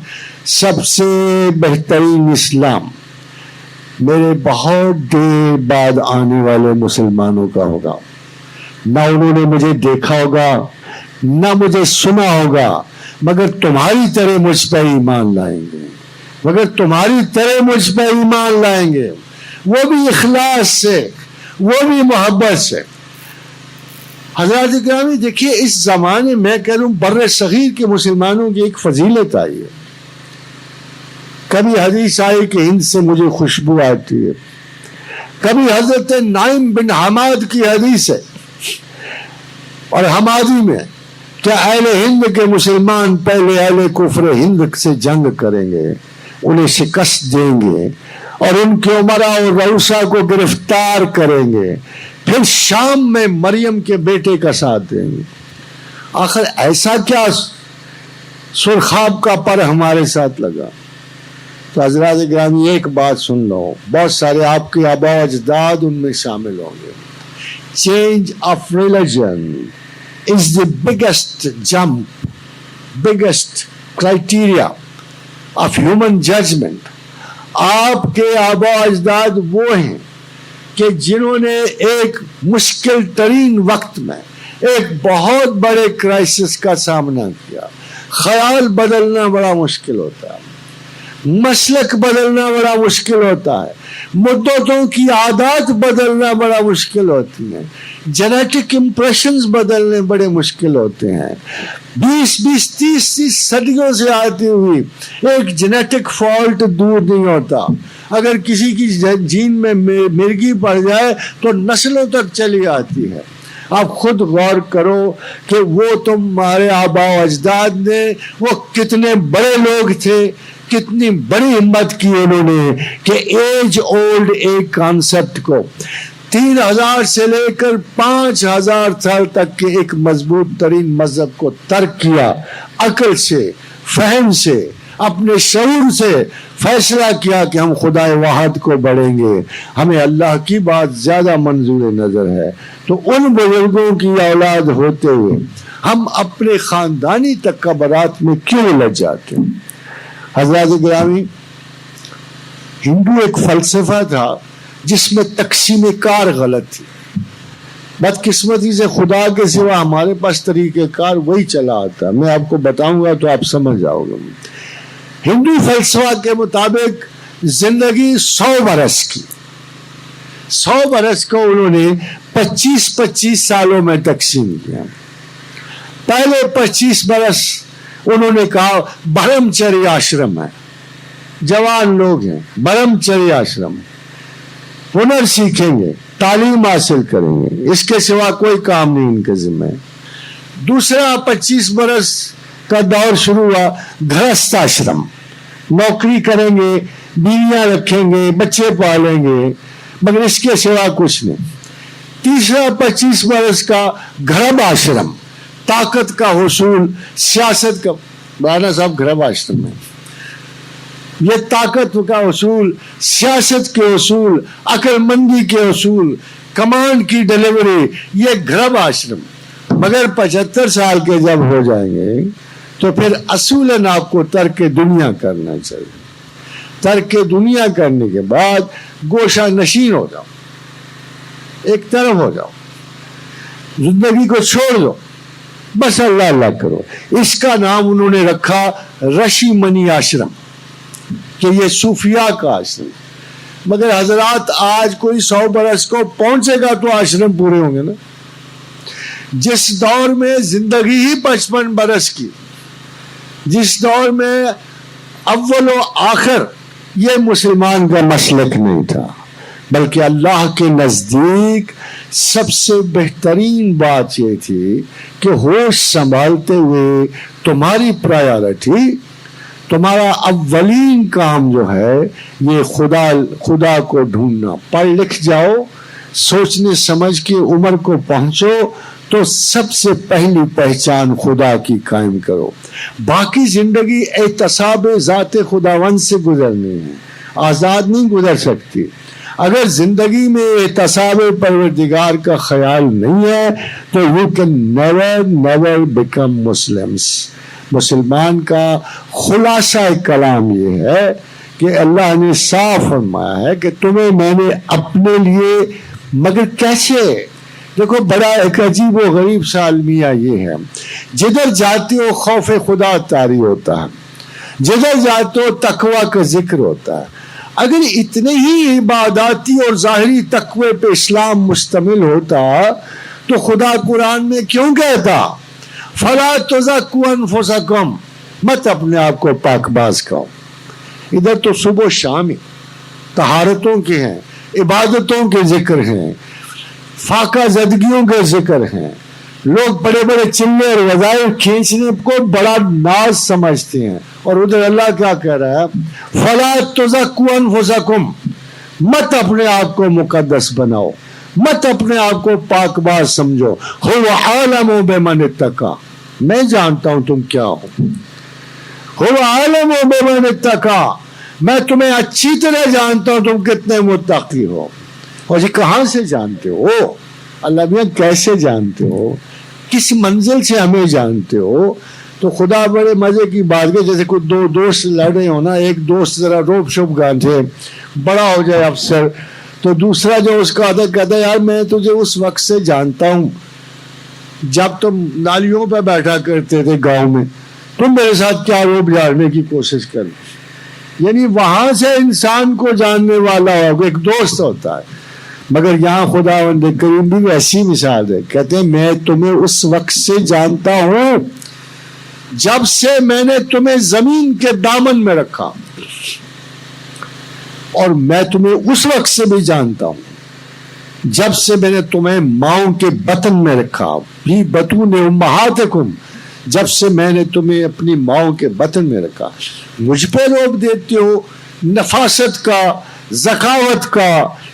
Speaker 1: سب سے بہترین اسلام میرے بہت دیر بعد آنے والے مسلمانوں کا ہوگا۔ نہ انہوں نے مجھے دیکھا ہوگا، نہ مجھے سنا ہوگا، مگر تمہاری طرح مجھ پہ ایمان لائیں گے، مگر تمہاری طرح مجھ پہ ایمان لائیں گے، وہ بھی اخلاص سے، وہ بھی محبت سے۔ حضرات گرامی دیکھیے، اس زمانے میں کہہ لوں بر صغیر کے مسلمانوں کی ایک فضیلت آئی ہے۔ کبھی حدیث آئی کہ ہند سے مجھے خوشبو آتی ہے، کبھی حضرت نعیم بن حماد کی حدیث ہے اور حمادی میں کہ اہل ہند کے مسلمان پہلے اہل کفر ہند سے جنگ کریں گے، انہیں شکست دیں گے اور ان کے عمرا اور رؤسا کو گرفتار کریں گے، پھر شام میں مریم کے بیٹے کا ساتھ دیں گے۔ آخر ایسا کیا سرخاب کا پر ہمارے ساتھ لگا؟ تو حضرات گرامی ایک بات سن لو، بہت سارے آپ کے آباء و اجداد ان میں شامل ہوں گے۔ Change of religion is the biggest jump, biggest criteria of human judgement. آپ کے آباء و اجداد وہ ہیں کہ جنہوں نے ایک مشکل ترین وقت میں ایک بہت بڑے کرائسس کا سامنا کیا۔ خیال بدلنا بڑا مشکل ہوتا ہے، مسلک بدلنا بڑا مشکل ہوتا ہے، مدتوں کی عادات بدلنا بڑا مشکل ہوتی ہیں، جینیٹک امپریشنز بدلنے بڑے مشکل ہوتے ہیں۔ 20-30 صدیوں سے آتی ہوئی ایک جینیٹک فالٹ دور نہیں ہوتا۔ اگر کسی کی جین میں مرگی پڑ جائے تو نسلوں تک چلی آتی ہے۔ آپ خود غور کرو کہ وہ تمہارے آباء و اجداد نے وہ کتنے بڑے لوگ تھے، کتنی بڑی ہمت کی انہوں نے کہ ایج اولڈ ایک کانسیپٹ کو 3000 سے لے کر 5000 سال تک کے ایک مضبوط ترین مذہب کو ترک کیا، عقل سے، فہم سے، اپنے شعور سے فیصلہ کیا کہ ہم خدا واحد کو بڑھیں گے، ہمیں اللہ کی بات زیادہ منظور نظر ہے۔ تو ان بزرگوں کی اولاد ہوتے ہوئے ہم اپنے خاندانی تکبرات میں کیوں الجھ جاتے ہیں؟ حضرات گرامی، ہندو ایک فلسفہ تھا جس میں تقسیم کار غلط تھی۔ بدقسمتی سے خدا کے سوا ہمارے پاس طریقہ کار وہی چلا آتا، میں آپ کو بتاؤں گا تو آپ سمجھ جاؤ گے۔ ہندو فلسفہ کے مطابق زندگی 100 برس کی، 100 برس کو انہوں نے 25 سالوں میں تقسیم کیا۔ پہلے 25 برس انہوں نے کہا برہمچری آشرم ہے، جوان لوگ ہیں، برہمچری آشرم، ہنر سیکھیں گے، تعلیم حاصل کریں گے، اس کے سوا کوئی کام نہیں ان کے ذمہ۔ دوسرا 25 برس کا دور شروع ہوا گھرست آشرم، نوکری کریں گے، بیویاں رکھیں گے، بچے پالیں گے، مگر اس کے سوا کچھ نہیں۔ تیسرا 25 برس کا گھرب آشرم، طاقت کا حصول، سیاست کا، رانا صاحب گھرب آشرم ہے، یہ طاقت کا حصول، سیاست کے حصول، عقل مندی کے حصول، کمانڈ کی ڈیلیوری، یہ گھرب آشرم۔ مگر 75 سال کے جب ہو جائیں گے تو پھر اصولاً آپ کو ترک دنیا کرنا چاہیے۔ ترک دنیا کرنے کے بعد گوشہ نشین ہو جاؤ، ایک طرف ہو جاؤ، زندگی کو چھوڑ دو، بس اللہ اللہ کرو۔ اس کا نام انہوں نے رکھا رشی منی آشرم، کہ یہ صوفیاء کا آشرم۔ مگر حضرات آج کوئی 100 برس کو پہنچے گا تو آشرم پورے ہوں گے نا۔ جس دور میں زندگی ہی 55 برس کی، جس دور میں اول و آخر یہ مسلمان کا مسلک نہیں تھا، بلکہ اللہ کے نزدیک سب سے بہترین بات یہ تھی کہ ہوش سنبھالتے ہوئے تمہاری پرائیورٹی، تمہارا اولین کام جو ہے یہ خدا کو ڈھونڈنا۔ پڑھ لکھ جاؤ، سوچنے سمجھ کے عمر کو پہنچو تو سب سے پہلی پہچان خدا کی قائم کرو۔ باقی زندگی احتساب ذات خداوند سے گزرنی ہے، آزاد نہیں گزر سکتی۔ اگر زندگی میں احتساب پروردگار کا خیال نہیں ہے تو you can never become Muslims. مسلمان کا خلاصہ کلام یہ ہے کہ اللہ نے صاف فرمایا ہے کہ تمہیں میں نے اپنے لیے، مگر کیسے؟ دیکھو بڑا ایک عجیب و غریب سا المیہ یہ ہے، جدھر جاتے ہو خوف خدا طاری ہوتا ہے، جدھر جاتے ہو تقوی کا ذکر ہوتا ہے۔ اگر اتنے ہی عباداتی اور ظاہری تقوی پہ اسلام مشتمل ہوتا تو خدا قرآن میں کیوں کہتا فَلَا تُزَكُّوا أَنفُسَكُمْ، مت اپنے آپ کو پاک باز کہو۔ ادھر تو صبح و شام طہارتوں کے ہیں، عبادتوں کے ذکر ہیں، فاقہ زدگیوں کے ذکر ہیں، لوگ بڑے بڑے چلے اور وظائف کھینچنے کو بڑا ناز سمجھتے ہیں، اور ادھر اللہ کیا کہہ رہا ہے فَلَا تُزَكُّوا أَنفُسَكُمْ، مت اپنے آپ کو مقدس بناؤ، مت اپنے آپ کو پاک باز سمجھو۔ هُوَ عَالَمُ بِمَنِ اتَّقَىٰ، میں جانتا ہوں تم کیا ہو۔ هُوَ عَالَمُ بِمَنِ اتَّقَىٰ، میں تمہیں اچھی طرح جانتا ہوں تم کتنے متقی ہو۔ اور یہ کہاں سے جانتے ہو؟ اللہ میاں کیسے جانتے ہو؟ کس منزل سے ہمیں جانتے ہو؟ تو خدا بڑے مزے کی بات ہے، جیسے کوئی دو دوست لڑ رہے ہو نا، ایک دوست ذرا روب شوب گانٹھے بڑا ہو جائے افسر، تو دوسرا جو اس کا کہتا ہے یار میں تجھے اس وقت سے جانتا ہوں جب تم نالیوں پہ بیٹھا کرتے تھے گاؤں میں، تم میرے ساتھ کیا روب جاڑنے کی کوشش کرو۔ یعنی وہاں سے انسان کو جاننے والا ہوگا، ایک دوست ہوتا ہے۔ مگر یہاں خداوند کریم بھی ایسی مثال ہے، کہتے ہیں میں تمہیں اس وقت سے جانتا ہوں جب سے میں نے تمہیں زمین کے دامن میں رکھا، اور میں تمہیں اس وقت سے بھی جانتا ہوں جب سے میں نے تمہیں ماؤں کے بطن میں رکھا، بھی بطون امہاتکم، جب سے میں نے تمہیں اپنی ماؤں کے بطن میں رکھا، مجھ پہ روک دیتے ہو نفاست کا، ذکاوت کا،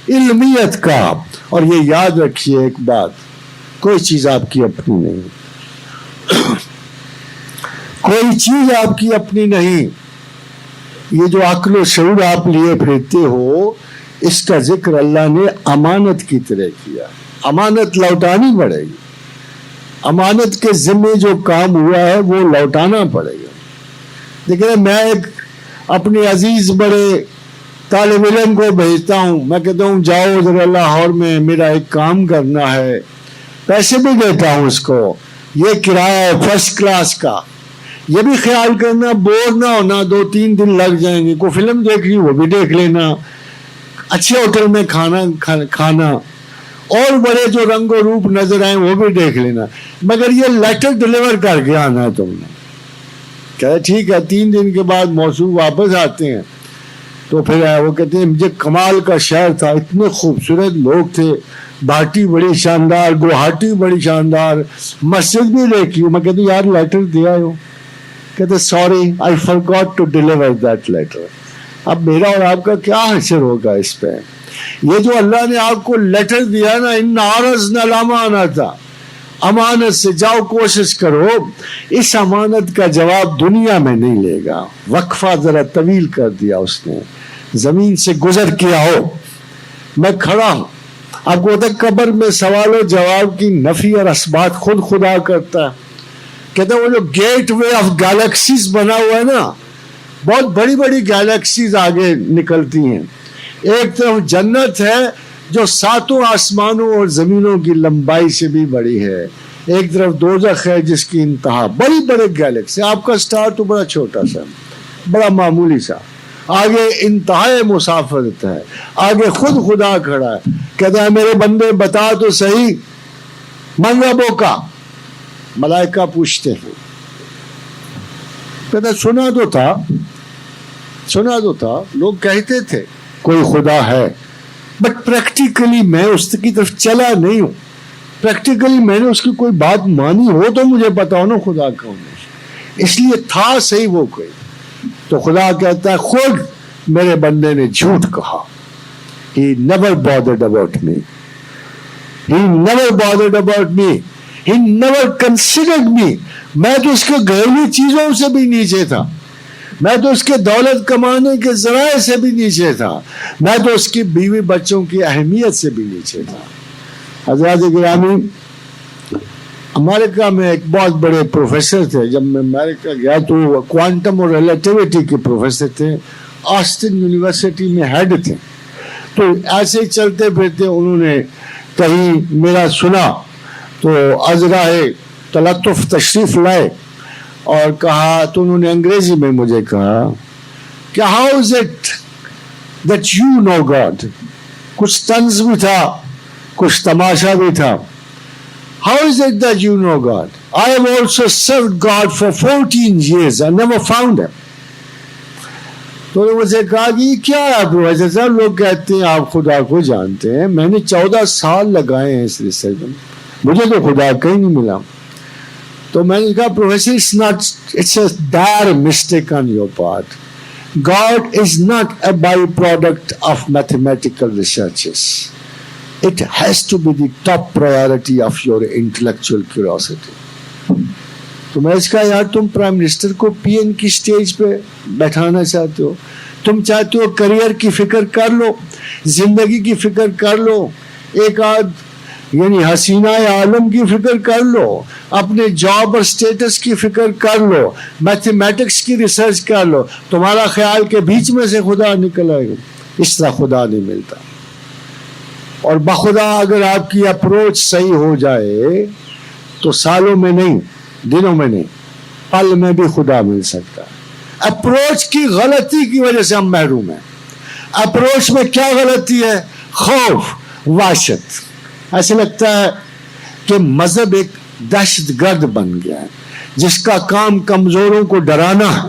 Speaker 1: علمیت کا. اور یہ یاد رکھیے ایک بات، کوئی چیز آپ کی اپنی نہیں، کوئی چیز آپ کی اپنی نہیں. یہ جو عقل و شعور آپ لیے پھرتے ہو، اس کا ذکر اللہ نے امانت کی طرح کیا. امانت لوٹانی پڑے گی، امانت کے ذمے جو کام ہوا ہے وہ لوٹانا پڑے گا. دیکھیں میں ایک اپنے عزیز بڑے طالب علم کو بھیجتا ہوں، میں کہتا ہوں جاؤ ذرا لاہور میں میرا ایک کام کرنا ہے، پیسے بھی دیتا ہوں اس کو، یہ کرایہ ہے فرسٹ کلاس کا، یہ بھی خیال کرنا بور نہ ہونا، 2-3 دن لگ جائیں گے، کوئی فلم دیکھنی وہ بھی دیکھ لینا، اچھے ہوٹل میں کھانا اور بڑے جو رنگ و روپ نظر آئیں وہ بھی دیکھ لینا، مگر یہ لیٹر ڈلیور کر کے آنا ہے تم نے. کہا ٹھیک ہے. 3 دن کے بعد موصول واپس آتے ہیں تو پھر وہ کہتے ہیں مجھے کمال کا شہر تھا، اتنے خوبصورت لوگ تھے، بھاٹی بڑی شاندار، گوہاٹی بڑی شاندار، مسجد بھی دیکھی ہوں. میں کہتا ہوں یار لیٹر دیا ہو؟ کہتے sorry I forgot to deliver that letter. اب میرا اور آپ کا کیا حشر ہوگا اس پہ؟ یہ جو اللہ نے آپ کو لیٹر دیا نا، ان عرضنا الامانۃ، امانت سے جاؤ کوشش کرو. اس امانت کا جواب دنیا میں نہیں لے گا. وقفہ ذرا طویل کر دیا اس نے، زمین سے گزر کیا ہو، میں کھڑا ہوں. آپ کو ہوتا ہے قبر میں سوال و جواب کی نفی اور اثبات خود خدا کرتا ہے. کہتا ہے وہ جو گیٹ وے آف گیلیکسیز بنا ہوا ہے نا، بہت بڑی بڑی گیلیکسیز آگے نکلتی ہیں. ایک طرف جنت ہے جو 7 آسمانوں اور زمینوں کی لمبائی سے بھی بڑی ہے، ایک طرف دوزخ ہے جس کی انتہا بڑی بڑے گیلیکسی. آپ کا سٹار تو بڑا چھوٹا سا، بڑا معمولی سا، آگے انتہائی مسافرت ہے، آگے خود خدا کھڑا ہے. کہتا ہے میرے بندے بتا تو صحیح من ربوں کا. ملائکہ پوچھتے ہیں. کہتا ہے سنا تو تھا، لوگ کہتے تھے کوئی خدا ہے، بٹ پریکٹیکلی میں اس کی طرف چلا نہیں ہوں. پریکٹیکلی میں نے اس کی کوئی بات مانی ہو تو مجھے پتا ہو نا خدا کون ہے، اس لیے تھا صحیح وہ کوئی. تو خدا کہتا ہے خود میرے بندے نے جھوٹ کہا. He never bothered about me. He never bothered about me. He never considered me. میں تو اس کے گھریلو چیزوں سے بھی نیچے تھا، میں تو اس کے دولت کمانے کے ذرائع سے بھی نیچے تھا، میں تو اس کی بیوی بچوں کی اہمیت سے بھی نیچے تھا. حضرات گرامی، امریکہ میں ایک بہت بڑے پروفیسر تھے. جب میں امریکہ گیا تو وہ کوانٹم اور ریلیٹیوٹی کے پروفیسر تھے، آسٹن یونیورسٹی میں ہیڈ تھے. تو ایسے ہی چلتے پھرتے انہوں نے کہیں میرا سنا تو عذرائے تلطف تشریف لائے اور کہا، تو انہوں نے انگریزی میں مجھے کہا کہ how is it that you know God. کچھ طنز بھی تھا، کچھ تماشا بھی تھا. How is it that you know God? I have also served God for 14 years I never found him. تو انہوں نے مجھے کہا کہ یہ کیا ہے پروفیسر صاحب، لوگ کہتے ہیں آپ خدا کو جانتے ہیں، میں نے 14 سال لگائے ہیں اس ریسرچ میں، مجھے تو خدا کہیں نہیں ملا. تو میں نے کہا professor it's a dire mistake on your part. God is not a byproduct of mathematical researches. It has to be the top priority of your intellectual curiosity. تو میں اس کا یار تم پرائم منسٹر کو پی این کی سٹیج پہ بیٹھانا چاہتے ہو، تم چاہتے ہو کریئر کی فکر کر لو، زندگی کی فکر کر لو، ایک آدھ یعنی حسینہ عالم کی فکر کر لو، اپنے جاب اور سٹیٹس کی فکر کر لو، میتھمیٹکس کی ریسرچ کر لو، تمہارا خیال کے بیچ میں سے خدا نکل آئے گا. اس طرح خدا نہیں ملتا. اور بخدا اگر آپ کی اپروچ صحیح ہو جائے تو سالوں میں نہیں، دنوں میں نہیں، پل میں بھی خدا مل سکتا ہے. اپروچ کی غلطی کی وجہ سے ہم محروم ہیں. اپروچ میں کیا غلطی ہے؟ خوف، وحشت. ایسے لگتا ہے کہ مذہب ایک دہشت گرد بن گیا ہے جس کا کام کمزوروں کو ڈرانا ہے،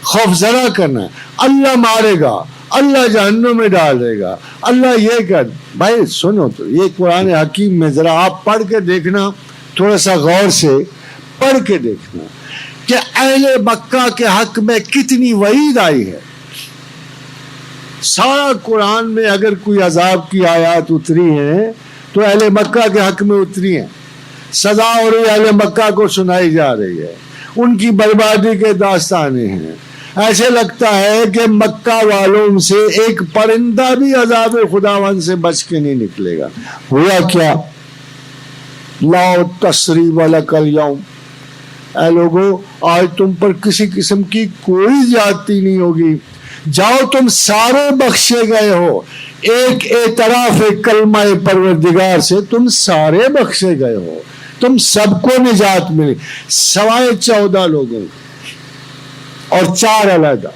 Speaker 1: خوف زدہ کرنا ہے. اللہ مارے گا، اللہ جہنم میں ڈال دے گا، اللہ یہ کر. بھائی سنو تو یہ قرآن حکیم میں ذرا آپ پڑھ کے دیکھنا، تھوڑا سا غور سے پڑھ کے دیکھنا کہ اہل مکہ کے حق میں کتنی وعید آئی ہے. سارا قرآن میں اگر کوئی عذاب کی آیات اتری ہیں تو اہل مکہ کے حق میں اتری ہیں. سزا اور اہل مکہ کو سنائی جا رہی ہے، ان کی بربادی کے داستانیں ہیں. ایسے لگتا ہے کہ مکہ والوں سے ایک پرندہ بھی عذاب خداوند سے بچ کے نہیں نکلے گا. ہوا کیا؟ لا تثریب لک الیوم، اے لوگو آج تم پر کسی قسم کی کوئی زیادتی نہیں ہوگی، جاؤ تم سارے بخشے گئے ہو. ایک اعتراف کلمہ پروردگار سے تم سارے بخشے گئے ہو، تم سب کو نجات ملی، سوائے 14 لوگوں اور 4 علیحدہ.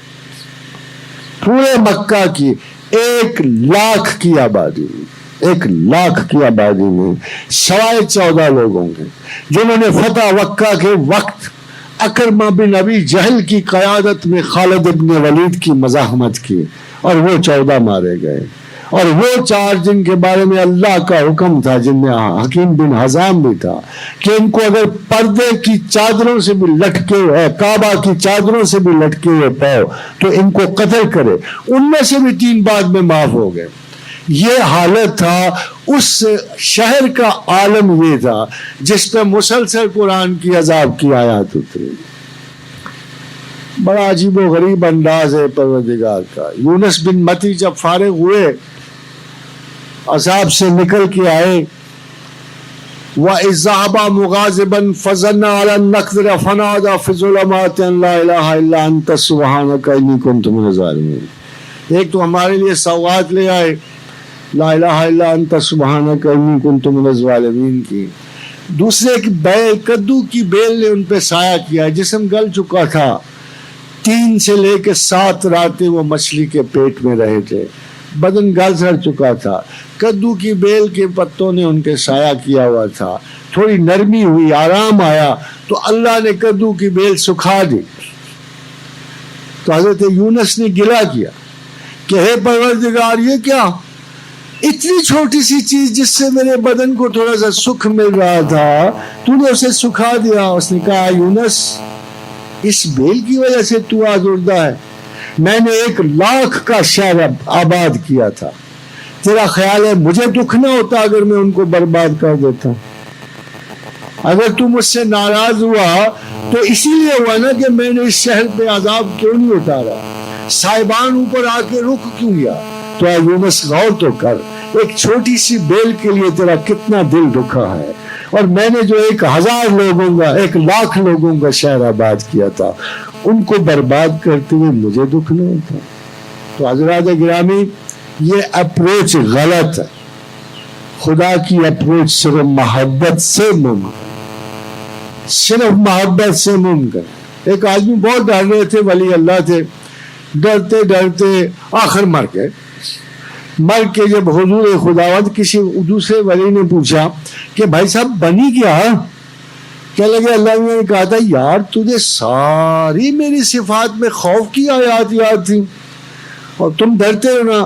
Speaker 1: پورے مکہ کی 1 لاکھ کی آبادی میں، 1 لاکھ کی آبادی میں سوائے 14 لوگوں کے جنہوں نے فتح مکہ کے وقت اکرمہ بن ابی جہل کی قیادت میں خالد ابن ولید کی مزاحمت کی، اور وہ 14 مارے گئے. اور وہ 4 جن کے بارے میں اللہ کا حکم تھا، جن میں حکیم بن حزام بھی تھا، کہ ان کو اگر پردے کی چادروں سے بھی لٹکے ہوئے، کعبہ کی چادروں سے بھی لٹکے ہوئے پاؤ تو ان کو قتل کرے. ان میں سے بھی 3 بعد میں معاف ہو گئے. یہ حالت تھا اس شہر کا. عالم یہ تھا جس پہ مسلسل قرآن کی عذاب کی آیات اتری. بڑا عجیب و غریب انداز ہے پروردگار کا. یونس بن متی جب فارغ ہوئے، عذاب سے نکل کے آئے، وَإِذْ ذَهَبَ مُغَاضِبًا فَظَنَّ أَن لَّن نَّقْدِرَ فَنَادَىٰ فِي الظُّلُمَاتِ أَن لَّا إِلَٰهَ إِلَّا أَنتَ سُبْحَانَكَ إِنِّي كُنتُ مِنَ الظَّالِمِينَ. ایک تو ہمارے لیے سوغات لے آئے، لا الہ الا انت سبحانک انی کنت من الظالمین کی. دوسرے کی بیل، کدو کی بیل نے ان پہ سایہ کیا. جسم گل چکا تھا، 3 سے لے کے 7 راتیں وہ مچھلی کے پیٹ میں رہے تھے، بدن گل سڑ چکا تھا. کدو کی بیل کے پتوں نے ان کے سایہ کیا ہوا تھا. تھوڑی نرمی ہوئی، آرام آیا تو اللہ نے کدو کی بیل سکھا دی. تو حضرت یونس نے گلہ کیا کہ ہے پروردگار، یہ کیا اتنی چھوٹی سی چیز جس سے میرے بدن کو تھوڑا سا سکھ مل رہا تھا، تو نے اسے سکھا دیا. اس نے کہا یونس اس بیل کی وجہ سے تو آزردہ ہے، میں نے 1 لاکھ کا شہر آباد کیا تھا. تیرا خیال ہے مجھے دکھ نہ ہوتا اگر میں ان کو برباد کر دیتا؟ اگر تو مجھ سے ناراض ہوا تو اسی لیے ہوا نا کہ میں نے اس شہر پہ عذاب کیوں نہیں اتارا، صاحبان اوپر آ کے رک کیوں گیا. تو اے یونس غور تو کر، ایک چھوٹی سی بیل کے لیے تیرا کتنا دل دکھا ہے. اور میں نے جو 1000 لوگوں کا، 1 لاکھ لوگوں کا شہر آباد کیا تھا، ان کو برباد کرتے ہوئے مجھے دکھ نہیں ہوتا. تو حضرات گرامی، یہ اپروچ غلط ہے. خدا کی اپروچ صرف محبت سے ممکن، صرف محبت سے ممکن. ایک آدمی بہت ڈر رہے تھے، ولی اللہ تھے، ڈرتے ڈرتے آخر مر گئے. مر کے جب حضور خداوند کسی دوسرے ولی نے پوچھا کہ بھائی صاحب بنی کیا؟ کیا لگے اللہ نے کہا تھا یار تجھے ساری میری صفات میں خوف کی آیات یاد تھی، اور تم ڈرتے ہو نا،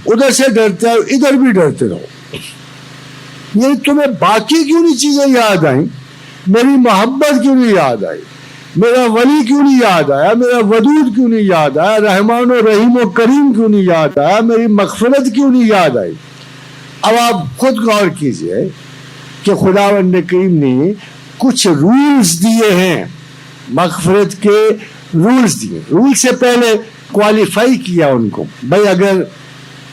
Speaker 1: ادھر سے ڈرتے ہو ادھر بھی ڈرتے رہو. یہ تمہیں باقی کیوں نہیں چیزیں یاد آئیں؟ میری محبت کیوں نہیں یاد آئی؟ میرا ولی کیوں نہیں یاد آیا؟ میرا ودود کیوں نہیں یاد آیا؟ رحمان و رحیم و کریم کیوں نہیں یاد آیا؟ میری مغفرت کیوں نہیں یاد آئی؟ اب آپ خود غور کیجئے کہ خداوند کریم نے کچھ رولز دیے ہیں، مغفرت کے رولز دیے. رول سے پہلے کوالیفائی کیا ان کو، بھائی اگر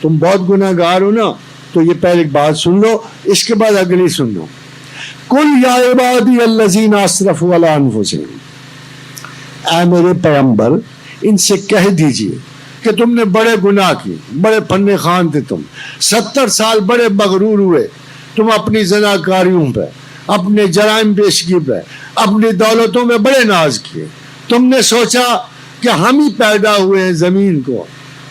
Speaker 1: تم بہت گناہ گار ہو نا تو یہ پہلے بات سن لو، اس کے بعد اگلی سن لو. قل یا عبادی الذین اسرفوا علی انفسہم، اے میرے پیغمبر ان سے کہہ دیجئے کہ تم نے بڑے گناہ کیے، بڑے پنے خان تھے تم، 70 سال بڑے مغرور ہوئے تم اپنی زناکاریوں پہ، اپنے جرائم پیشگی پہ، اپنی دولتوں میں بڑے ناز کیے. تم نے سوچا کہ ہم ہی پیدا ہوئے ہیں زمین کو،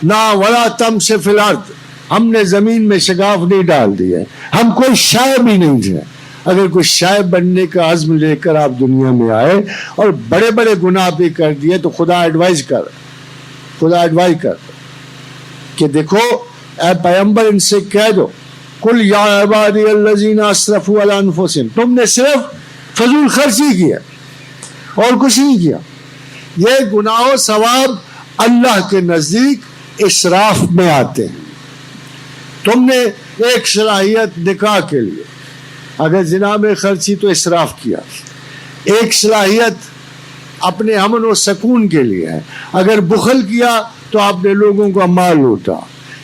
Speaker 1: نا ولا تمشِ فی الارض، ہم نے زمین میں شگاف نہیں ڈال دی ہے، ہم کوئی شائب ہی نہیں تھے. اگر کوئی شائب بننے کا عزم لے کر آپ دنیا میں آئے اور بڑے بڑے گناہ بھی کر دیے تو خدا ایڈوائز کر کہ دیکھو اے پیغمبر ان سے کہہ دو قل یا عبادی الذین اسرفوا علی انفسہم، تم نے صرف فضول خرچی کیا اور کچھ نہیں کیا. یہ گناہ و ثواب اللہ کے نزدیک اسراف میں آتے ہیں. تم نے ایک صلاحیت نکاح کے لیے اگر زنا میں خرچی تو اسراف کیا، ایک صلاحیت اپنے امن و سکون کے لیے ہے، اگر بخل کیا تو آپ نے لوگوں کا مال لوٹا.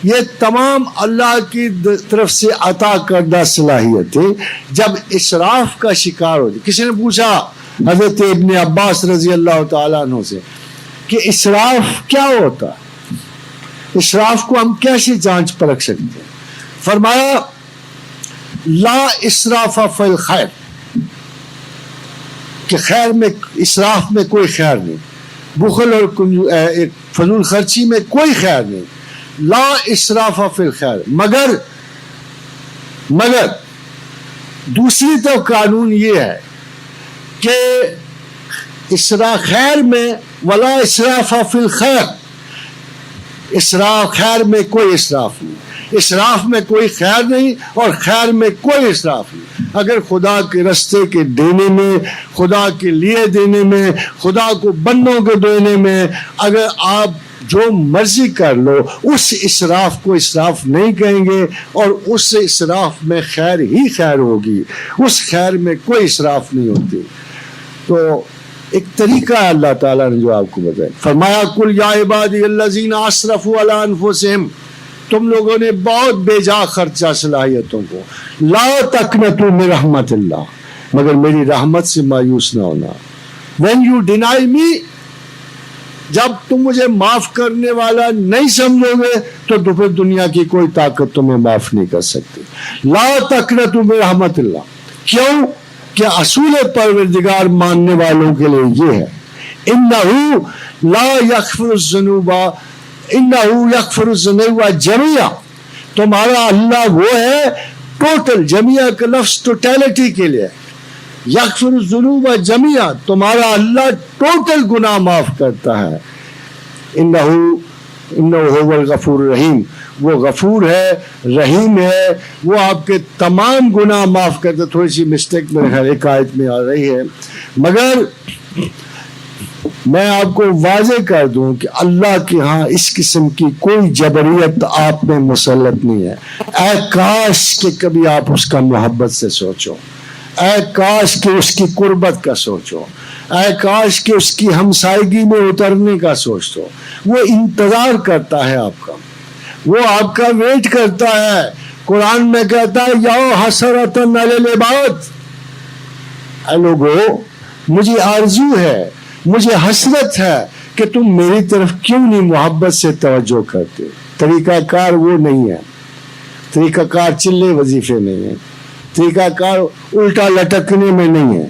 Speaker 1: یہ تمام اللہ کی طرف سے عطا کردہ صلاحیت ہے. جب اسراف کا شکار ہو جائے، کسی نے پوچھا حضرت ابن عباس رضی اللہ تعالیٰ عنہ سے کہ اسراف کیا ہوتا ہے، اسراف کو ہم کیسے جانچ پرکھ سکتے ہیں؟ فرمایا لا اسراف فی الخیر، کہ خیر میں اسراف میں کوئی خیر نہیں، بخل اور فضول خرچی میں کوئی خیر نہیں. لا اسراف فی الخیر، مگر دوسری طرف قانون یہ ہے کہ خیر میں ولا اسراف فی الخیر، خیر میں کوئی اسراف نہیں، اسراف میں کوئی خیر نہیں اور خیر میں کوئی اسراف نہیں. اگر خدا کے رستے کے دینے میں، خدا کے لیے دینے میں، خدا کو بندوں کے دینے میں اگر آپ جو مرضی کر لو، اس اسراف کو اسراف نہیں کہیں گے اور اس اسراف میں خیر ہی خیر ہوگی، اس خیر میں کوئی اسراف نہیں ہوتی. تو ایک طریقہ ہے اللہ تعالیٰ نے جو آپ کو بتایا. فرمایا قل یا عبادی الذین اسرفوا علی انفسہم، تم لوگوں نے بہت بے جا خرچہ صلاحیتوں کو. لا تقنطوا من رحمت اللہ، مگر میری رحمت سے مایوس نہ ہونا. when you deny me، جب تم مجھے معاف کرنے والا نہیں سمجھو گے تو پھر دنیا کی کوئی طاقت تمہیں معاف نہیں کر سکتی. لا تقنطوا من رحمت اللہ، کیوں کہ اصول پروردگار ماننے والوں کے لیے یہ ہے انہ لا یغفر الذنوب انہ یغفر الذنوب جميعا، تمہارا اللہ وہ ہے ٹوٹل، جميعا کا لفظ ٹوٹیلٹی کے لیے، یغفر الذنوب جميعا، تمہارا اللہ ٹوٹل گناہ معاف کرتا ہے. انہ هو الغفور الرحیم، وہ غفور ہے، رحیم ہے، وہ آپ کے تمام گناہ معاف کرتا. تھوڑی سی مسٹیک میرے خیال ایک آیت میں آ رہی ہے، مگر میں آپ کو واضح کر دوں کہ اللہ کے ہاں اس قسم کی کوئی جبریت آپ میں مسلط نہیں ہے. اے کاش کہ کبھی آپ اس کا محبت سے سوچو، اے کاش کہ اس کی قربت کا سوچو، اے کاش کہ اس کی ہمسائیگی میں اترنے کا سوچو. وہ انتظار کرتا ہے آپ کا، وہ آپ کا ویٹ کرتا ہے. قرآن میں کہتا ہے یا حسرۃ علی العباد، اے لوگو مجھے آرزو ہے، مجھے حسرت ہے کہ تم میری طرف کیوں نہیں محبت سے توجہ کرتے. طریقہ کار وہ نہیں ہے، طریقہ کار چلے وظیفے نہیں ہے، طریقہ کار الٹا لٹکنے میں نہیں ہے،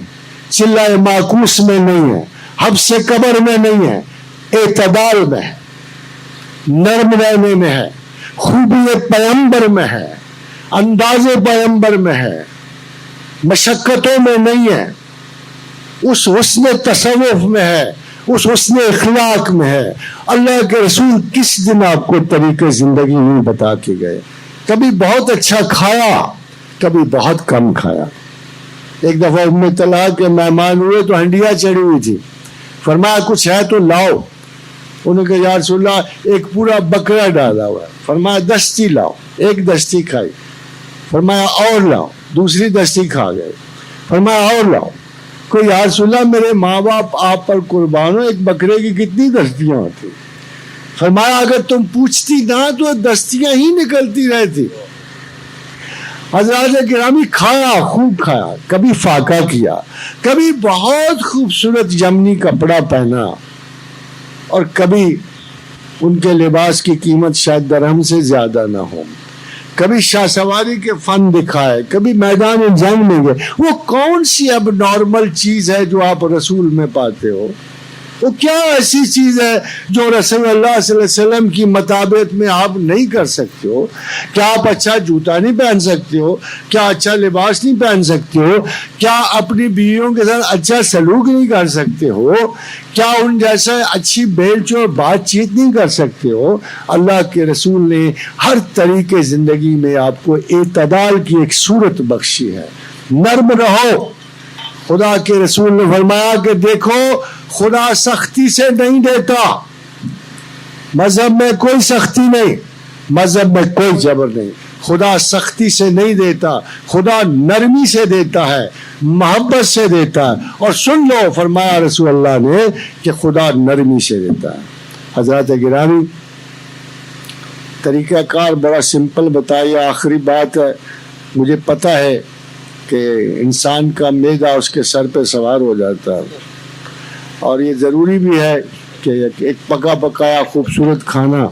Speaker 1: چلہ معکوس میں نہیں ہے، حبس قبر میں نہیں ہے، اعتدال میں ہے، نرم رہنے میں ہے، خوبی پیغمبر میں ہے، انداز پیغمبر میں ہے، مشقتوں میں نہیں ہے، اس حسن تصوف میں ہے، اس حسن اخلاق میں ہے. اللہ کے رسول کس دن آپ کو طریقے زندگی نہیں بتا کے گئے؟ کبھی بہت اچھا کھایا، کبھی بہت کم کھایا. ایک دفعہ ام طلحہ کے مہمان ہوئے تو ہنڈیا چڑھی ہوئی تھی. فرمایا کچھ ہے تو لاؤ. انہوں نے کہا یا رسول اللہ ایک پورا بکرا ڈالا ہوا ہے. فرمایا دستی لاؤ. ایک دستی کھائی. فرمایا اور لاؤ. دوسری دستی کھا گئے. فرمایا اور لاؤ. کوئی یا رسول اللہ میرے ماں باپ آپ پر قربان ہو، ایک بکرے کی کتنی دستیاں ہوتی؟ فرمایا اگر تم پوچھتی نہ تو دستیاں ہی نکلتی رہتی. حضرات گرامی کھایا، خوب کھایا، کبھی فاقہ کیا، کبھی بہت خوبصورت یمنی کپڑا پہنا، اور کبھی ان کے لباس کی قیمت شاید درہم سے زیادہ نہ ہو، کبھی شاہ سواری کے فن دکھائے، کبھی میدان جنگ میں گئے. وہ کون سی اب نارمل چیز ہے جو آپ رسول میں پاتے ہو؟ وہ کیا ایسی چیز ہے جو رسول اللہ صلی اللہ علیہ وسلم کی مطابقت میں آپ نہیں کر سکتے ہو؟ کیا آپ اچھا جوتا نہیں پہن سکتے ہو؟ کیا اچھا لباس نہیں پہن سکتے ہو؟ کیا اپنی بیویوں کے ساتھ اچھا سلوک نہیں کر سکتے ہو؟ کیا ان جیسا اچھی بیلچ اور بات چیت نہیں کر سکتے ہو؟ اللہ کے رسول نے ہر طریقے زندگی میں آپ کو اعتدال کی ایک صورت بخشی ہے. نرم رہو. خدا کے رسول نے فرمایا کہ دیکھو خدا سختی سے نہیں دیتا. مذہب میں کوئی سختی نہیں، مذہب میں کوئی جبر نہیں. خدا سختی سے نہیں دیتا، خدا نرمی سے دیتا ہے، محبت سے دیتا ہے. اور سن لو، فرمایا رسول اللہ نے کہ خدا نرمی سے دیتا ہے. حضرات گرامی، طریقہ کار بڑا سمپل بتایا. آخری بات ہے، مجھے پتہ ہے کہ انسان کا معدہ اس کے سر پہ سوار ہو جاتا ہے، اور یہ ضروری بھی ہے کہ ایک پکا پکایا خوبصورت کھانا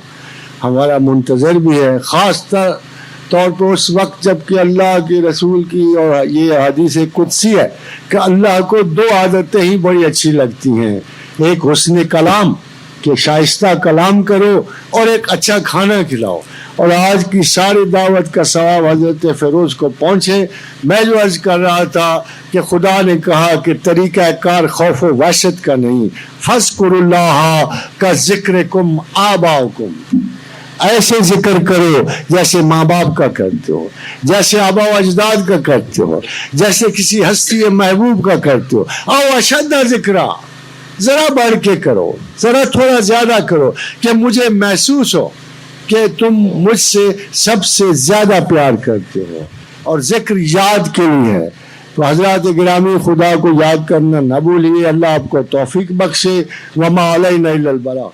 Speaker 1: ہمارا منتظر بھی ہے، خاص طور پر اس وقت جب کہ اللہ کے رسول کی، اور یہ حدیث قدسی ہے کہ اللہ کو دو عادتیں ہی بڑی اچھی لگتی ہیں. ایک حسن کلام، کہ شائستہ کلام کرو، اور ایک اچھا کھانا کھلاؤ. اور آج کی ساری دعوت کا ثواب حضرت فیروز کو پہنچے. میں جو عرض کر رہا تھا کہ خدا نے کہا کہ طریقہ کار خوف و وحشت کا نہیں، فاذکروا اللہ کا ذکرکم آباؤکم، ایسے ذکر کرو جیسے ماں باپ کا کرتے ہو، جیسے آبا و اجداد کا کرتے ہو، جیسے کسی ہستی محبوب کا کرتے ہو. او اشد ذکرہ، ذرا بڑھ کے کرو، ذرا تھوڑا زیادہ کرو کہ مجھے محسوس ہو کہ تم مجھ سے سب سے زیادہ پیار کرتے ہو. اور ذکر یاد کے لیے ہے. تو حضرات گرامی، خدا کو یاد کرنا نہ بھولیے. اللہ آپ کو توفیق بخشے. وما علینا الا البلاغ.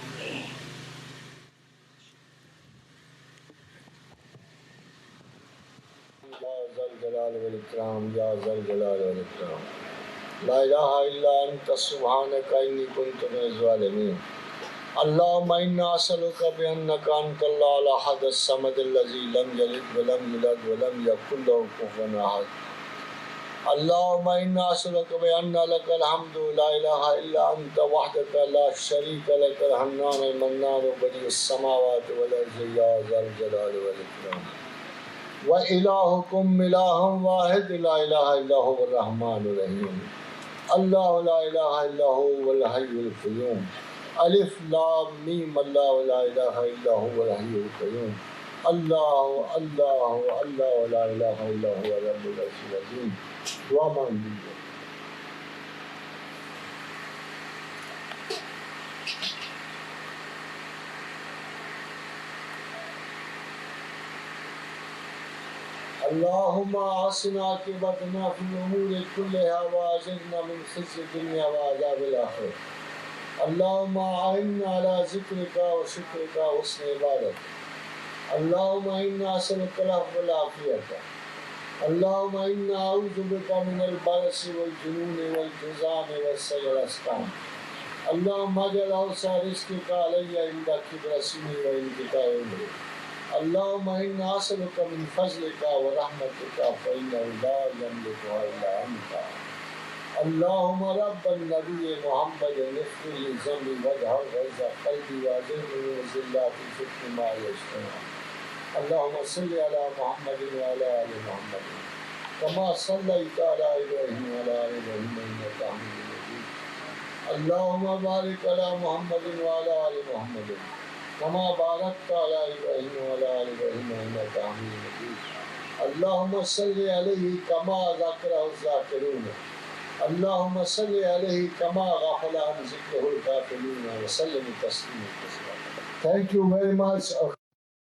Speaker 1: لا الہ الا انت سبحانک انی کنت من الظالمین. اللهم انا اسالک بانک انت اللہ الاحد الصمد الذی لم یلد ولم یولد ولم یکن له کفوا احد. اللهم انا اسالک بان لک الحمد لا الہ الا انت وحدک لا شریک لک الحنان المنان بدیع السماوات والارض یا ذا الجلال والاکرام. وإلہکم الہ واحد لا الہ الا هو الرحمن الرحیم. اللہ لا الہ الا هو الحی القیوم. الف لام میم اللہ لا الہ الا هو الحی القیوم. اللہ اللہ اللہ لا الہ الا هو رب العرش العظیم. دعا مانگ لیجیے. اللهم احسن عاقبتنا في الامور كلها واجرنا من خزي الدنيا وعذاب الاخره. اللهم اعنا على ذكرك وشكرك وحسن عبادتك. اللهم انا اسالك العفو والعافيه. اللهم انا اعوذ بك من البرص والجنون والجذام والسيء الاسقام. اللهم اجعل اوسع رزقك علي عند كبر سني وانقطاع عمري. اللهم انا اسالك من فضلك ورحمتك فانه لا يملكها الا انت. اللهم رب النبي محمد اغفر لي ذنبي واجعل غيظ قلبي واجرني من ذلات الفتن ما يشتهى. اللهم صل على محمد وعلى ال محمد كما صليت على ابراهيم وعلى ال ابراهيم انك حميد مجيد. اللهم بارك على محمد وعلى ال محمد كما باركت على ابراهيم وعلى ال ابراهيم انك حميد مجيد. اللهم صل عليه كما ذكره الذاكرون. اللهم صل عليه كما غفل عن ذكره الغافلون وسلم تسليما كثيرا. Thank you very much.